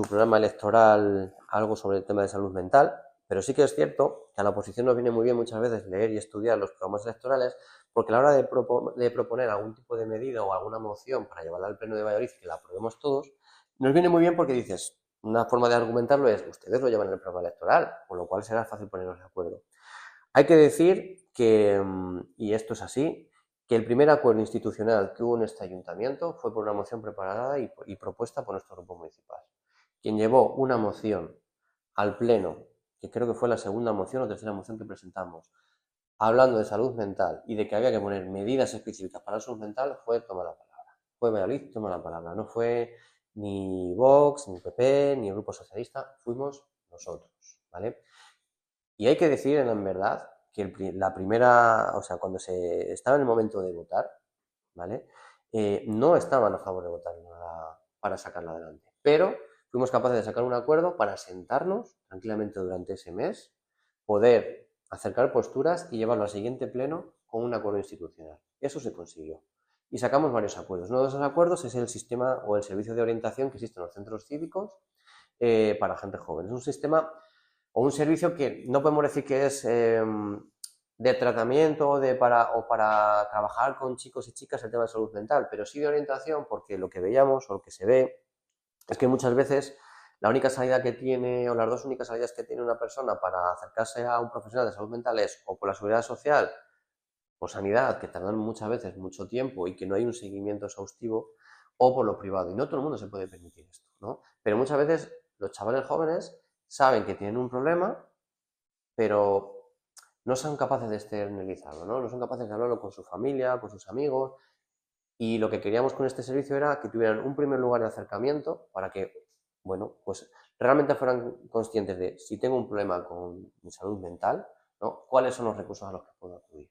programa electoral algo sobre el tema de salud mental, pero sí que es cierto que a la oposición nos viene muy bien muchas veces leer y estudiar los programas electorales, porque a la hora de proponer algún tipo de medida o alguna moción para llevarla al Pleno de Valladolid, que la aprobemos todos, nos viene muy bien porque dices, una forma de argumentarlo es, ustedes lo llevan en el programa electoral, con lo cual será fácil ponernos de acuerdo. Hay que decir que, y esto es así, que el primer acuerdo institucional que hubo en este ayuntamiento fue por una moción preparada y propuesta por nuestro grupo municipal. Quien llevó una moción al Pleno, que creo que fue la segunda moción o tercera moción que presentamos, hablando de salud mental y de que había que poner medidas específicas para la salud mental, fue Toma la Palabra. Fue Valladolid, Toma la Palabra. No fue ni Vox, ni PP, ni el Grupo Socialista, fuimos nosotros, ¿vale? Y hay que decir, en verdad, que la primera, o sea, cuando se estaba en el momento de votar, ¿vale? No estaban a favor de votar para sacarla adelante. Pero fuimos capaces de sacar un acuerdo para sentarnos tranquilamente durante ese mes, poder acercar posturas y llevarlo al siguiente pleno con un acuerdo institucional. Eso se consiguió. Y sacamos varios acuerdos. Uno de esos acuerdos es el sistema o el servicio de orientación que existe en los centros cívicos para gente joven. Es un sistema o un servicio que no podemos decir que es de tratamiento o para trabajar con chicos y chicas el tema de salud mental, pero sí de orientación, porque lo que veíamos o lo que se ve es que muchas veces la única salida que tiene, o las dos únicas salidas que tiene una persona para acercarse a un profesional de salud mental es o por la seguridad social o sanidad, que tardan muchas veces mucho tiempo y que no hay un seguimiento exhaustivo, o por lo privado. Y no todo el mundo se puede permitir esto, ¿no? Pero muchas veces los chavales jóvenes saben que tienen un problema, pero no son capaces de externalizarlo, ¿no? No son capaces de hablarlo con su familia, con sus amigos. Y lo que queríamos con este servicio era que tuvieran un primer lugar de acercamiento para que, bueno, pues realmente fueran conscientes de si tengo un problema con mi salud mental, ¿no? ¿Cuáles son los recursos a los que puedo acudir?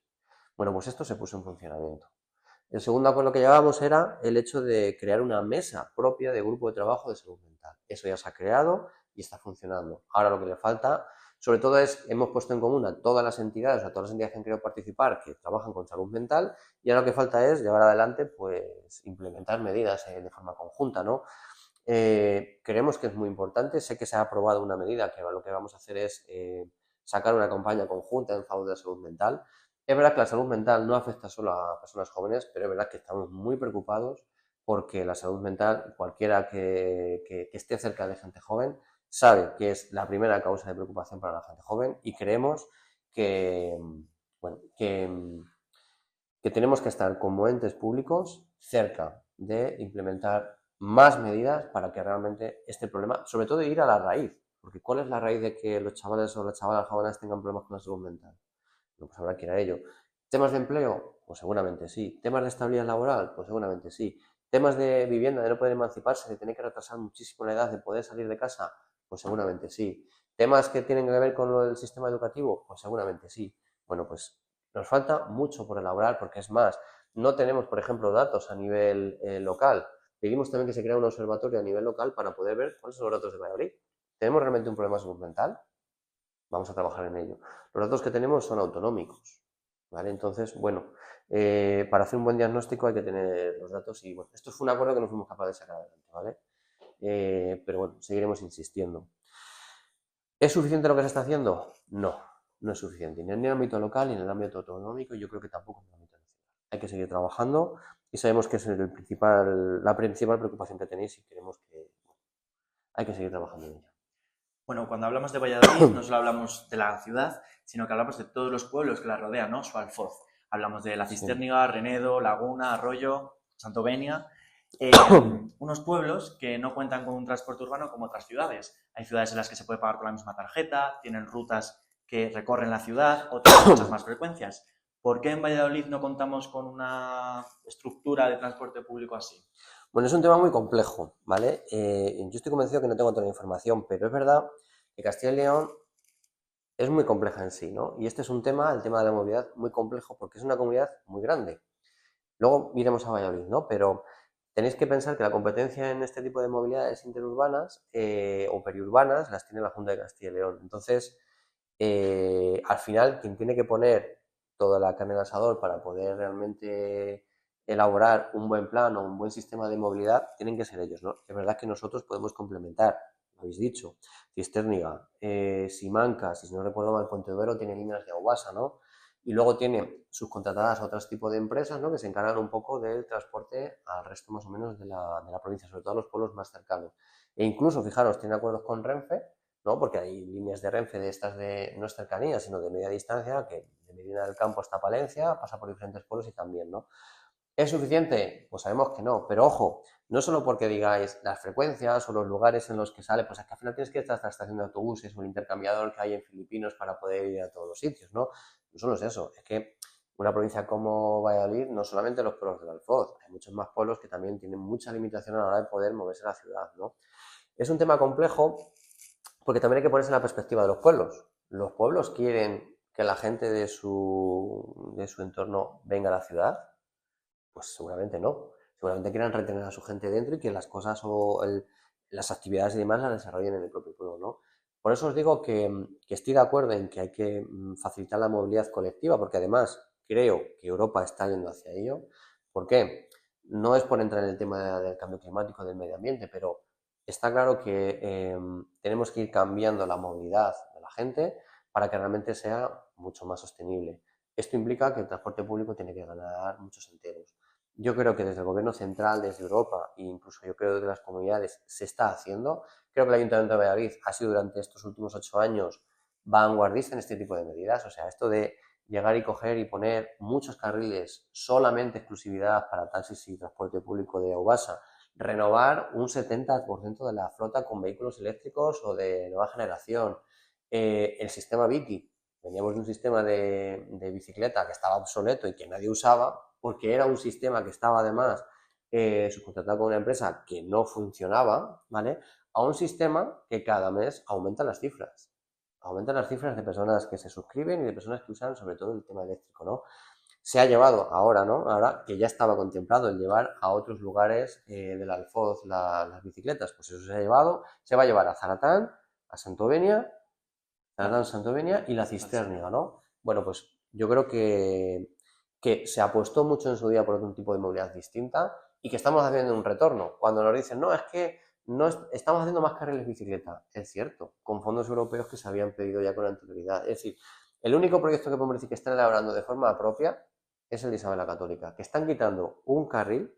Bueno, pues esto se puso en funcionamiento. El segundo acuerdo que llevábamos era el hecho de crear una mesa propia de grupo de trabajo de salud mental. Eso ya se ha creado y está funcionando. Ahora lo que le falta, sobre todo es, hemos puesto en común a todas las entidades, a todas las entidades que han querido participar, que trabajan con salud mental, y ahora lo que falta es llevar adelante, pues, implementar medidas de forma conjunta, ¿no? Creemos que es muy importante, sé que se ha aprobado una medida que lo que vamos a hacer es sacar una campaña conjunta en favor de la salud mental. Es verdad que la salud mental no afecta solo a personas jóvenes, pero es verdad que estamos muy preocupados porque la salud mental, cualquiera que esté cerca de gente joven, sabe que es la primera causa de preocupación para la gente joven y creemos que, bueno, que tenemos que estar como entes públicos cerca de implementar más medidas para que realmente este problema, sobre todo ir a la raíz, porque ¿cuál es la raíz de que los chavales o las chavalas jóvenes tengan problemas con la salud mental? No, pues habrá que ir a ello. ¿Temas de empleo? Pues seguramente sí. ¿Temas de estabilidad laboral? Pues seguramente sí. ¿Temas de vivienda, de no poder emanciparse, de tener que retrasar muchísimo la edad de poder salir de casa? Pues seguramente sí. ¿Temas que tienen que ver con el sistema educativo? Pues seguramente sí. Bueno, pues nos falta mucho por elaborar porque es más, no tenemos, por ejemplo, datos a nivel local. Pedimos también que se crea un observatorio a nivel local para poder ver cuáles son los datos de Valladolid. ¿Tenemos realmente un problema de salud mental? Vamos a trabajar en ello. Los datos que tenemos son autonómicos, ¿vale? Entonces, bueno, para hacer un buen diagnóstico hay que tener los datos y, bueno, esto fue un acuerdo que no fuimos capaces de sacar adelante, ¿vale? Pero bueno, seguiremos insistiendo. ¿Es suficiente lo que se está haciendo? No, no es suficiente, ni en el ámbito local ni en el ámbito autonómico, y yo creo que tampoco en el ámbito nacional. Hay que seguir trabajando y sabemos que es la principal preocupación que tenéis y queremos que hay que seguir trabajando en ello. Bueno, cuando hablamos de Valladolid no solo hablamos de la ciudad, sino que hablamos de todos los pueblos que la rodean, ¿no? Su alfoz. Hablamos de La Cisterniga, Renedo, Laguna, Arroyo, Santovenia. Unos pueblos que no cuentan con un transporte urbano como otras ciudades. Hay ciudades en las que se puede pagar con la misma tarjeta, tienen rutas que recorren la ciudad, otras con muchas más frecuencias. ¿Por qué en Valladolid no contamos con una estructura de transporte público así? Bueno, es un tema muy complejo, ¿vale? Yo estoy convencido que no tengo toda la información, pero es verdad que Castilla y León es muy compleja en sí, ¿no? Y este es un tema, el tema de la movilidad, muy complejo porque es una comunidad muy grande. Luego iremos a Valladolid, ¿no? Pero tenéis que pensar que la competencia en este tipo de movilidades interurbanas o periurbanas las tiene la Junta de Castilla y León. Entonces, al final, quien tiene que poner toda la carne en el asador para poder realmente elaborar un buen plan o un buen sistema de movilidad, tienen que ser ellos, ¿no? Es verdad que nosotros podemos complementar, lo habéis dicho, Cisterniga, Simancas, si no recuerdo mal, Pontevedra tiene líneas de Aguasa, ¿no? Y luego tiene subcontratadas a otros tipos de empresas, ¿no? Que se encargan un poco del transporte al resto más o menos de la provincia, sobre todo a los pueblos más cercanos. E incluso, fijaros, tiene acuerdos con Renfe, ¿no? Porque hay líneas de Renfe de estas de no es cercanía, sino de media distancia, que de Medina del Campo hasta Palencia, pasa por diferentes pueblos y también, ¿no? ¿Es suficiente? Pues sabemos que no, pero ojo, no solo porque digáis las frecuencias o los lugares en los que sale, pues es que al final tienes que ir hasta la estación de autobuses o el intercambiador que hay en Filipinos para poder ir a todos los sitios, ¿no? No solo es eso, es que una provincia como Valladolid, no solamente los pueblos del Alfoz, hay muchos más pueblos que también tienen mucha limitación a la hora de poder moverse a la ciudad, ¿no? Es un tema complejo porque también hay que ponerse en la perspectiva de los pueblos. Los pueblos quieren que la gente de su entorno venga a la ciudad, pues seguramente no. Seguramente quieran retener a su gente dentro y que las cosas las actividades y demás las desarrollen en el propio pueblo, ¿no? Por eso os digo que estoy de acuerdo en que hay que facilitar la movilidad colectiva, porque además creo que Europa está yendo hacia ello. ¿Por qué? No es por entrar en el tema del cambio climático, del medio ambiente, pero está claro que tenemos que ir cambiando la movilidad de la gente para que realmente sea mucho más sostenible. Esto implica que el transporte público tiene que ganar muchos enteros. Yo creo que desde el gobierno central, desde Europa e incluso yo creo desde las comunidades se está haciendo. Creo que el Ayuntamiento de Valladolid ha sido durante estos últimos 8 años vanguardista en este tipo de medidas. O sea, esto de llegar y coger y poner muchos carriles solamente exclusividad para taxis y transporte público de Aubasa, renovar un 70% de la flota con vehículos eléctricos o de nueva generación, el sistema Viti. Veníamos de un sistema de bicicleta que estaba obsoleto y que nadie usaba, porque era un sistema que estaba además subcontratado con una empresa que no funcionaba, ¿vale? A un sistema que cada mes aumenta las cifras. Aumentan las cifras de personas que se suscriben y de personas que usan sobre todo el tema eléctrico, ¿no? Se ha llevado ahora, ¿no? Ahora que ya estaba contemplado el llevar a otros lugares del Alfoz las bicicletas, pues eso se ha llevado, se va a llevar a Zaratán, a Santovenia y la Cisternia, ¿no? Bueno, pues yo creo que se apostó mucho en su día por otro tipo de movilidad distinta y que estamos haciendo un retorno. Cuando nos dicen, no, es que no estamos haciendo más carriles de bicicleta, es cierto, con fondos europeos que se habían pedido ya con anterioridad. Es decir, el único proyecto que podemos decir que están elaborando de forma propia es el de Isabel la Católica, que están quitando un carril,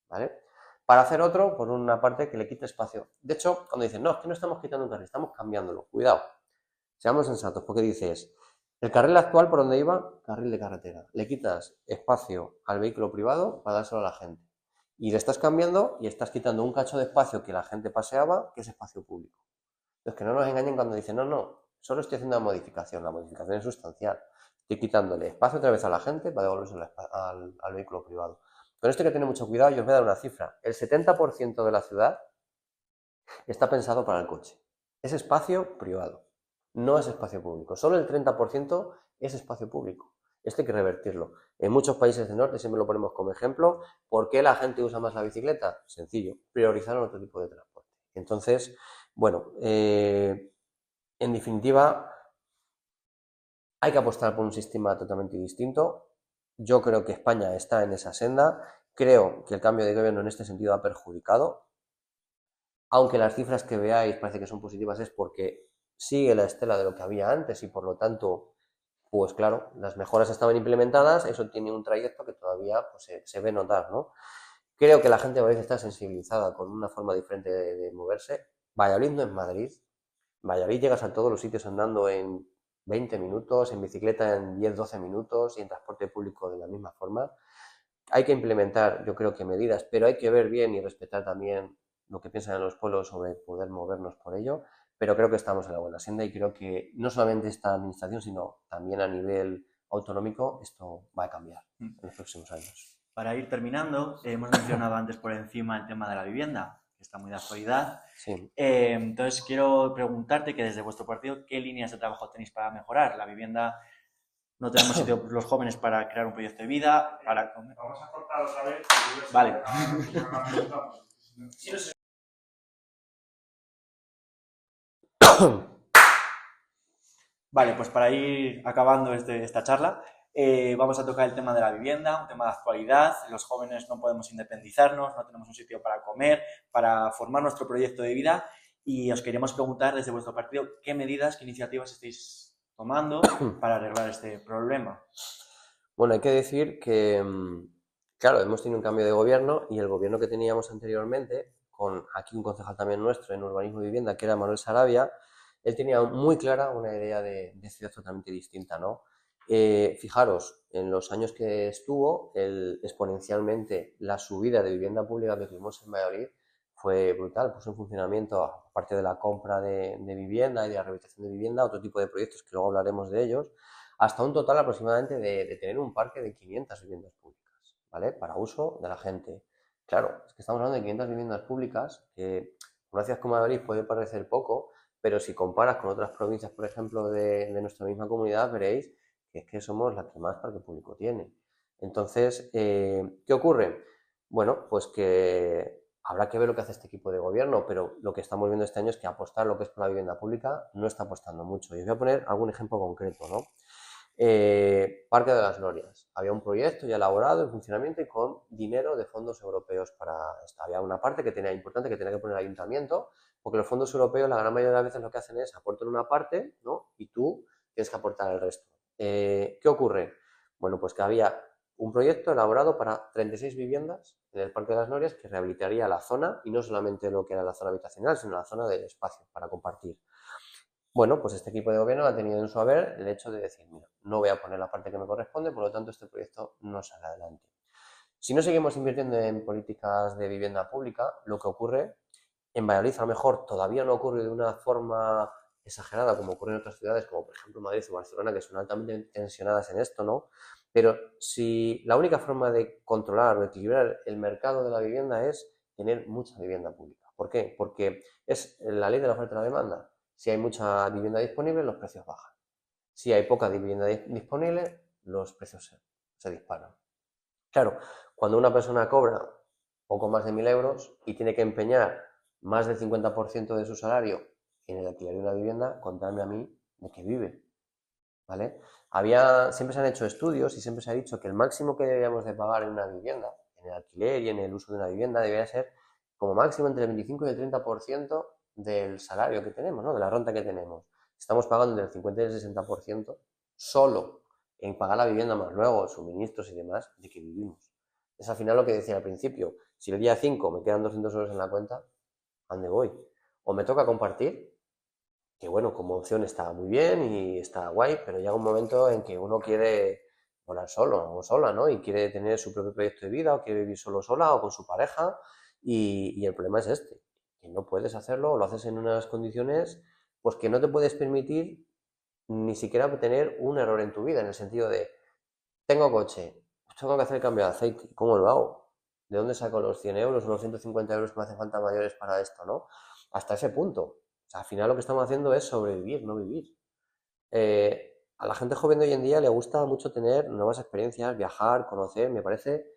¿vale? Para hacer otro, por una parte, que le quite espacio. De hecho, cuando dicen, no, es que no estamos quitando un carril, estamos cambiándolo. Cuidado, seamos sensatos, porque dices, el carril actual por donde iba, carril de carretera. Le quitas espacio al vehículo privado para dárselo a la gente. Y le estás cambiando y estás quitando un cacho de espacio que la gente paseaba, que es espacio público. Entonces, que no nos engañen cuando dicen, no, no, solo estoy haciendo una modificación. La modificación es sustancial. Estoy quitándole espacio otra vez a la gente para devolvérselo al vehículo privado. Con esto hay que tener mucho cuidado y os voy a dar una cifra. El 70% de la ciudad está pensado para el coche. Es espacio privado, no es espacio público. Solo el 30% es espacio público. Esto hay que revertirlo. En muchos países del norte, siempre lo ponemos como ejemplo, ¿por qué la gente usa más la bicicleta? Sencillo, priorizaron otro tipo de transporte. Entonces, bueno, en definitiva, hay que apostar por un sistema totalmente distinto. Yo creo que España está en esa senda. Creo que el cambio de gobierno en este sentido ha perjudicado. Aunque las cifras que veáis parece que son positivas, es porque sigue la estela de lo que había antes y por lo tanto, pues claro, las mejoras estaban implementadas, eso tiene un trayecto que todavía pues, se ve notar, ¿no? Creo que la gente a veces está sensibilizada con una forma diferente de moverse. Valladolid no es Madrid. Valladolid llegas a todos los sitios andando en 20 minutos, en bicicleta en 10-12 minutos y en transporte público de la misma forma. Hay que implementar, yo creo que medidas, pero hay que ver bien y respetar también lo que piensan en los pueblos sobre poder movernos por ello, pero creo que estamos en la buena senda y creo que no solamente esta administración, sino también a nivel autonómico esto va a cambiar en los próximos años. Para ir terminando, hemos mencionado antes por encima el tema de la vivienda, que está muy de actualidad. Sí. Entonces quiero preguntarte que desde vuestro partido, ¿qué líneas de trabajo tenéis para mejorar la vivienda? No tenemos sitio los jóvenes para crear un proyecto de vida. Vamos a cortar otra vez. Vale. Vale, pues para ir acabando esta charla, vamos a tocar el tema de la vivienda, un tema de actualidad. Los jóvenes no podemos independizarnos, no tenemos un sitio para comer, para formar nuestro proyecto de vida y os queríamos preguntar desde vuestro partido qué medidas, qué iniciativas estáis tomando para arreglar este problema. Bueno, hay que decir que, claro, hemos tenido un cambio de gobierno y el gobierno que teníamos anteriormente, con aquí un concejal también nuestro en urbanismo y vivienda, que era Manuel Sarabia, él tenía muy clara una idea de ciudad totalmente distinta, ¿no? Fijaros, en los años que estuvo, exponencialmente la subida de vivienda pública que tuvimos en Valladolid fue brutal, puso en funcionamiento, aparte de la compra de vivienda y de la rehabilitación de vivienda, otro tipo de proyectos que luego hablaremos de ellos, hasta un total aproximadamente de tener un parque de 500 viviendas públicas, ¿vale? Para uso de la gente. Claro, es que estamos hablando de 500 viviendas públicas que en una ciudad como Madrid puede parecer poco, pero si comparas con otras provincias, por ejemplo, de nuestra misma comunidad, veréis que es que somos la que más parque público tiene. Entonces, ¿qué ocurre? Bueno, pues que habrá que ver lo que hace este equipo de gobierno, pero lo que estamos viendo este año es que apostar lo que es por la vivienda pública no está apostando mucho. Y os voy a poner algún ejemplo concreto, ¿no? Parque de las Glorias. Había un proyecto ya elaborado en funcionamiento y con dinero de fondos europeos para esto. Había una parte que tenía importante que tenía que poner el ayuntamiento, porque los fondos europeos la gran mayoría de las veces lo que hacen es aportar una parte, ¿no? Y tú tienes que aportar el resto. ¿Qué ocurre? Bueno, pues que había un proyecto elaborado para 36 viviendas en el Parque de las Norias que rehabilitaría la zona, y no solamente lo que era la zona habitacional, sino la zona del espacio para compartir. Bueno, pues este equipo de gobierno ha tenido en su haber el hecho de decir, mira, no voy a poner la parte que me corresponde, por lo tanto este proyecto no sale adelante. Si no seguimos invirtiendo en políticas de vivienda pública, lo que ocurre en Valladolid, a lo mejor todavía no ocurre de una forma exagerada como ocurre en otras ciudades, como por ejemplo Madrid o Barcelona, que son altamente tensionadas en esto, ¿no? Pero si la única forma de controlar o equilibrar el mercado de la vivienda es tener mucha vivienda pública. ¿Por qué? Porque es la ley de la oferta y la demanda. Si hay mucha vivienda disponible, los precios bajan. Si hay poca vivienda disponible, los precios se disparan. Claro, cuando una persona cobra poco más de 1.000 euros y tiene que empeñar más del 50% de su salario en el alquiler de una vivienda, contadme a mí de qué vive, ¿vale? Siempre se han hecho estudios y siempre se ha dicho que el máximo que deberíamos de pagar en una vivienda, en el alquiler y en el uso de una vivienda, debería ser como máximo entre el 25 y el 30% del salario que tenemos, ¿no? De la renta que tenemos. Estamos pagando entre el 50 y el 60% solo en pagar la vivienda, más luego suministros y demás, de que vivimos. Es al final lo que decía al principio. Si el día 5 me quedan 200 euros en la cuenta, ¿a dónde voy? O me toca compartir, que bueno, como opción está muy bien y está guay, pero llega un momento en que uno quiere volar solo o sola, ¿no? Y quiere tener su propio proyecto de vida, o quiere vivir solo sola o con su pareja, y el problema es este, que no puedes hacerlo, o lo haces en unas condiciones pues que no te puedes permitir ni siquiera tener un error en tu vida, en el sentido de, tengo coche, tengo que hacer el cambio de aceite, ¿cómo lo hago? ¿De dónde saco los 100 euros o los 150 euros que me hacen falta mayores para esto, ¿no? Hasta ese punto. O sea, al final lo que estamos haciendo es sobrevivir, no vivir. A la gente joven de hoy en día le gusta mucho tener nuevas experiencias, viajar, conocer, me parece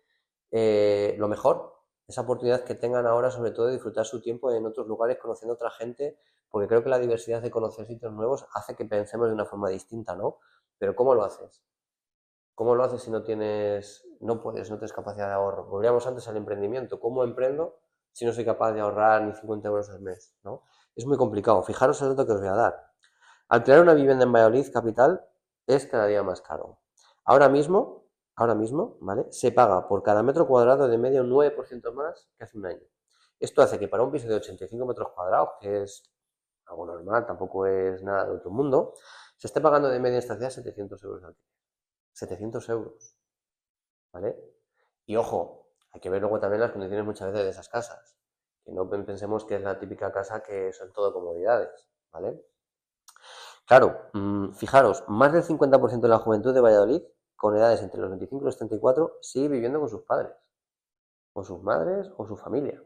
lo mejor, esa oportunidad que tengan ahora, sobre todo de disfrutar su tiempo en otros lugares, conociendo a otra gente, porque creo que la diversidad de conocer sitios nuevos hace que pensemos de una forma distinta, ¿no? Pero ¿cómo lo haces? ¿Cómo lo haces si no tienes, no puedes, no tienes capacidad de ahorro? Volvíamos antes al emprendimiento. ¿Cómo emprendo si no soy capaz de ahorrar ni 50 euros al mes? ¿No? Es muy complicado. Fijaros el dato que os voy a dar. Alquilar una vivienda en Valladolid, capital, es cada día más caro. Ahora mismo, ¿vale? Se paga por cada metro cuadrado de media un 9% más que hace un año. Esto hace que para un piso de 85 metros cuadrados, que es algo normal, tampoco es nada de otro mundo, se esté pagando de media en esta ciudad 700 euros al alquiler. 700 euros, ¿vale? Y ojo, hay que ver luego también las condiciones muchas veces de esas casas, que no pensemos que es la típica casa que son todo comodidades, ¿vale? Claro, fijaros, más del 50% de la juventud de Valladolid, con edades entre los 25 y los 34, sigue viviendo con sus padres, con sus madres o su familia,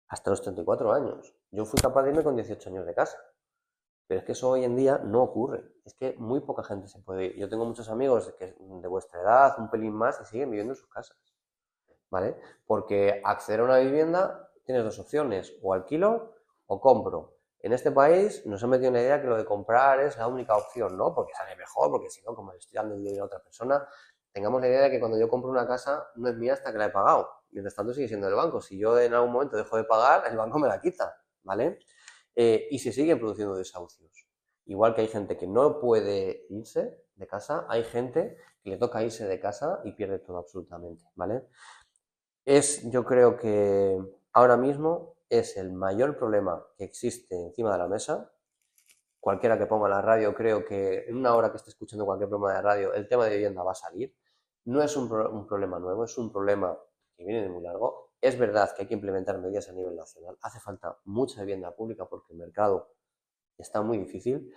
hasta los 34 años. Yo fui capaz de irme con 18 años de casa. Pero es que eso hoy en día no ocurre. Es que muy poca gente se puede ir. Yo tengo muchos amigos de vuestra edad, un pelín más, y siguen viviendo en sus casas, ¿vale? Porque acceder a una vivienda tienes dos opciones, o alquilo o compro. En este país nos han metido en la idea que lo de comprar es la única opción, ¿no? Porque sale mejor, porque si no, como le estoy dando el dinero a otra persona, tengamos la idea de que cuando yo compro una casa no es mía hasta que la he pagado. Mientras tanto sigue siendo del banco. Si yo en algún momento dejo de pagar, el banco me la quita, ¿vale? Y se siguen produciendo desahucios. Igual que hay gente que no puede irse de casa, hay gente que le toca irse de casa y pierde todo absolutamente, ¿vale? Yo creo que ahora mismo es el mayor problema que existe encima de la mesa. Cualquiera que ponga la radio, creo que en una hora que esté escuchando cualquier programa de radio, el tema de vivienda va a salir. No es un problema nuevo, es un problema que viene de muy largo. Es verdad que hay que implementar medidas a nivel nacional. Hace falta mucha vivienda pública porque el mercado está muy difícil,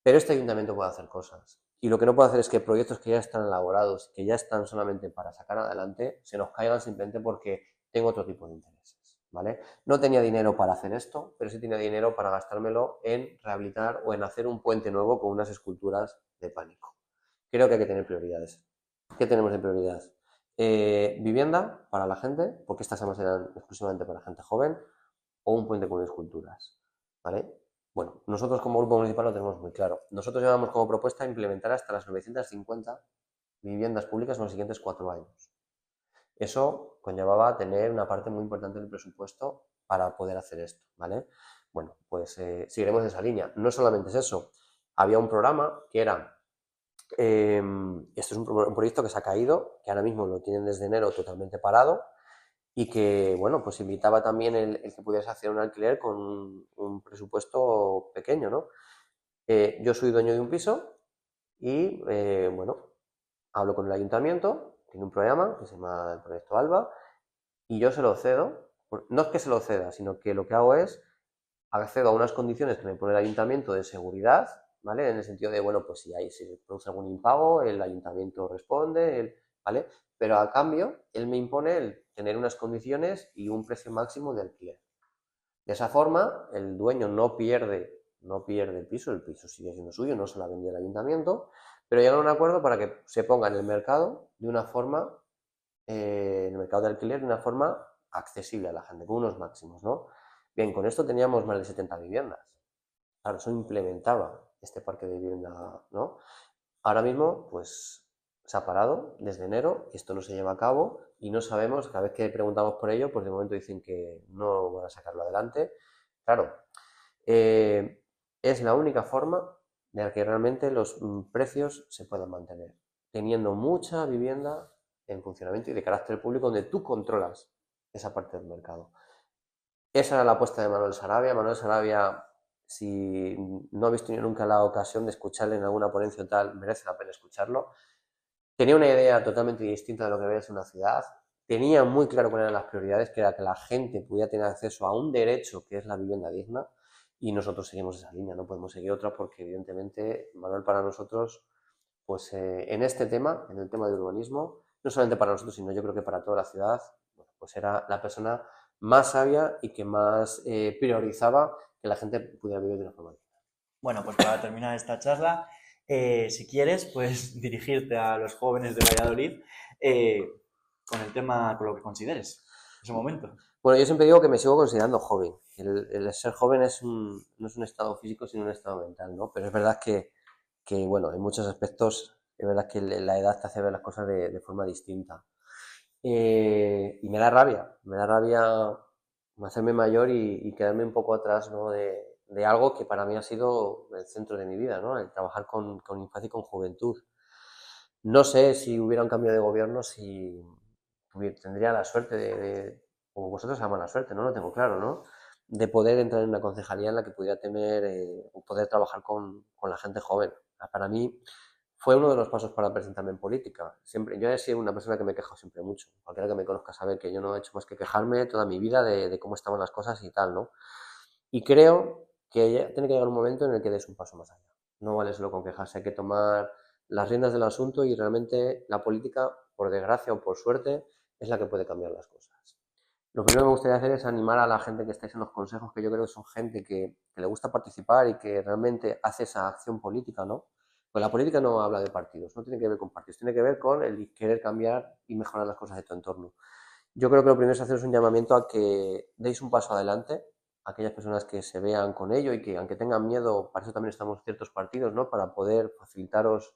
pero este ayuntamiento puede hacer cosas. Y lo que no puede hacer es que proyectos que ya están elaborados, que ya están solamente para sacar adelante, se nos caigan simplemente porque tengo otro tipo de intereses, ¿vale? No tenía dinero para hacer esto, pero sí tenía dinero para gastármelo en rehabilitar o en hacer un puente nuevo con unas esculturas de pánico. Creo que hay que tener prioridades. ¿Qué tenemos de prioridad? Vivienda para la gente, porque estas además eran exclusivamente para gente joven, o un puente con esculturas, ¿vale? Bueno, nosotros como grupo municipal lo tenemos muy claro. Nosotros llevamos como propuesta implementar hasta las 950 viviendas públicas en los siguientes 4 años. Eso conllevaba tener una parte muy importante del presupuesto para poder hacer esto, ¿vale? Bueno, pues seguiremos esa línea. No solamente es eso. Había un programa que era Esto es un proyecto que se ha caído, que ahora mismo lo tienen desde enero totalmente parado y que, bueno, pues invitaba también el que pudiese hacer un alquiler con un presupuesto pequeño, ¿no? Yo soy dueño de un piso y, bueno, hablo con el ayuntamiento, tiene un programa que se llama el Proyecto ALBA y yo se lo cedo. No es que se lo ceda, sino que lo que hago es accedo a unas condiciones que me pone el ayuntamiento de seguridad, ¿vale? En el sentido de, bueno, pues si se produce algún impago, el ayuntamiento responde, ¿vale? Pero a cambio, él me impone el tener unas condiciones y un precio máximo de alquiler. De esa forma, el dueño no pierde el piso sigue siendo suyo, no se lo ha vendido al ayuntamiento, pero llegan a un acuerdo para que se ponga en el mercado de una forma, en el mercado de alquiler de una forma accesible a la gente, con unos máximos, ¿no? Bien, con esto teníamos más de 70 viviendas. Claro, eso implementaba este parque de vivienda, ¿no? Ahora mismo, pues se ha parado desde enero, esto no se lleva a cabo y no sabemos, cada vez que preguntamos por ello, pues de momento dicen que no van a sacarlo adelante. Claro, es la única forma de que realmente los precios se puedan mantener, teniendo mucha vivienda en funcionamiento y de carácter público donde tú controlas esa parte del mercado. Esa era la apuesta de Manuel Sarabia. Manuel Sarabia, si no habéis tenido nunca la ocasión de escucharle en alguna ponencia o tal, merece la pena escucharlo. Tenía una idea totalmente distinta de lo que debe ser una ciudad. Tenía muy claro cuáles eran las prioridades, que era que la gente pudiera tener acceso a un derecho que es la vivienda digna, y nosotros seguimos esa línea, no podemos seguir otra porque evidentemente Manuel para nosotros, pues en este tema, en el tema de urbanismo, no solamente para nosotros, sino yo creo que para toda la ciudad, bueno, pues era la persona más sabia y que más priorizaba que la gente pudiera vivir de una forma digna. Bueno, pues para terminar esta charla, si quieres, pues dirigirte a los jóvenes de Valladolid con el tema, con lo que consideres en ese momento. Bueno, yo siempre digo que me sigo considerando joven. El ser joven no es un estado físico, sino un estado mental, ¿no? Pero es verdad que, bueno, en muchos aspectos, es verdad que la edad te hace ver las cosas de forma distinta. Y me da rabia hacerme mayor y quedarme un poco atrás, ¿no? de algo que para mí ha sido el centro de mi vida, ¿no? El trabajar con infancia y con juventud. No sé si hubiera un cambio de gobierno, si tendría la suerte o vosotros la mala suerte, no lo tengo claro, ¿no? De poder entrar en una concejalía en la que pudiera tener, poder trabajar con la gente joven. Para mí fue uno de los pasos para presentarme en política. Siempre, yo he sido una persona que me he quejado siempre mucho. Cualquiera que me conozca sabe que yo no he hecho más que quejarme toda mi vida de cómo estaban las cosas y tal, ¿no? Y creo que tiene que llegar un momento en el que des un paso más allá. No vale solo con quejarse, hay que tomar las riendas del asunto y realmente la política, por desgracia o por suerte, es la que puede cambiar las cosas. Lo primero que me gustaría hacer es animar a la gente que estáis en los consejos, que yo creo que son gente que le gusta participar y que realmente hace esa acción política, ¿no? Pues la política no habla de partidos, no tiene que ver con partidos, tiene que ver con el querer cambiar y mejorar las cosas de tu entorno. Yo creo que lo primero es haceros un llamamiento a que deis un paso adelante, a aquellas personas que se vean con ello y que aunque tengan miedo, para eso también estamos ciertos partidos, ¿no? Para poder facilitaros,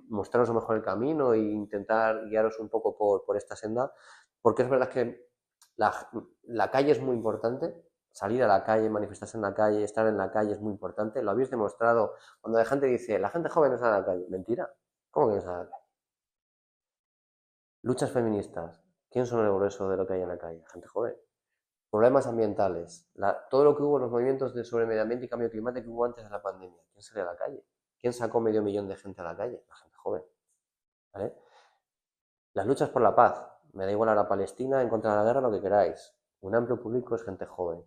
mostraros a lo mejor el camino e intentar guiaros un poco por esta senda, porque es verdad que la calle es muy importante, salir a la calle, manifestarse en la calle, estar en la calle es muy importante, lo habéis demostrado cuando la gente dice, la gente joven no sale a la calle, mentira, ¿cómo que no sale a la calle? Luchas feministas, ¿quién son el grueso de lo que hay en la calle? Gente joven. Problemas ambientales, todo lo que hubo en los movimientos sobre medio ambiente y cambio climático que hubo antes de la pandemia, ¿quién salió a la calle? ¿Quién sacó 500.000 de gente a la calle? La gente joven, ¿vale? Las luchas por la paz, me da igual ahora Palestina, en contra de la guerra, lo que queráis. Un amplio público es gente joven,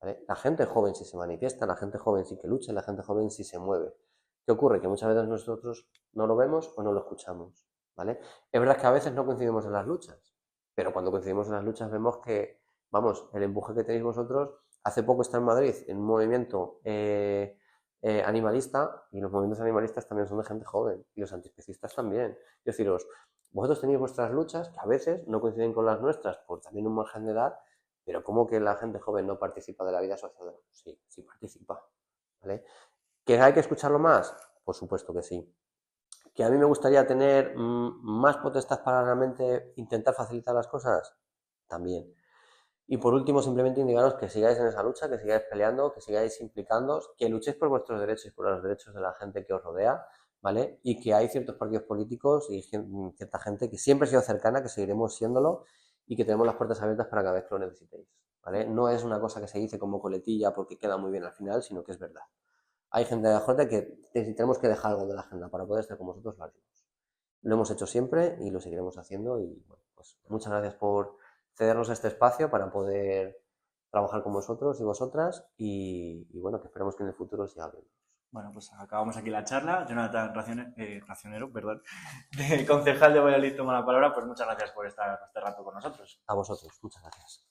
¿vale? La gente joven sí se manifiesta, la gente joven sí que lucha, la gente joven sí se mueve. ¿Qué ocurre? Que muchas veces nosotros no lo vemos o no lo escuchamos, ¿vale? Es verdad que a veces no coincidimos en las luchas, pero cuando coincidimos en las luchas vemos que, vamos, el empuje que tenéis vosotros, hace poco está en Madrid en un movimiento animalista, y los movimientos animalistas también son de gente joven, y los antiespecistas también. Es deciros, vosotros tenéis vuestras luchas, que a veces no coinciden con las nuestras, por también un margen de edad, pero ¿cómo que la gente joven no participa de la vida social? Sí, sí participa, ¿vale? ¿Que hay que escucharlo más? Por supuesto que sí. ¿Que a mí me gustaría tener más potestad para realmente intentar facilitar las cosas? También. Y por último, simplemente indicaros que sigáis en esa lucha, que sigáis peleando, que sigáis implicándoos, que luchéis por vuestros derechos y por los derechos de la gente que os rodea, ¿vale? Y que hay ciertos partidos políticos y cierta gente que siempre ha sido cercana, que seguiremos siéndolo y que tenemos las puertas abiertas para cada vez que lo necesitéis, ¿vale? No es una cosa que se dice como coletilla porque queda muy bien al final, sino que es verdad. Hay gente de la Jota que tenemos que dejar algo de la agenda para poder estar con vosotros, lo haremos. Lo hemos hecho siempre y lo seguiremos haciendo y bueno, pues muchas gracias por cedernos este espacio para poder trabajar con vosotros y vosotras y bueno, que esperemos que en el futuro siga habiendo. Bueno, pues acabamos aquí la charla. Jonathan Racionero, perdón, de concejal de Valladolid toma la palabra. Pues muchas gracias por estar este rato con nosotros. A vosotros, muchas gracias.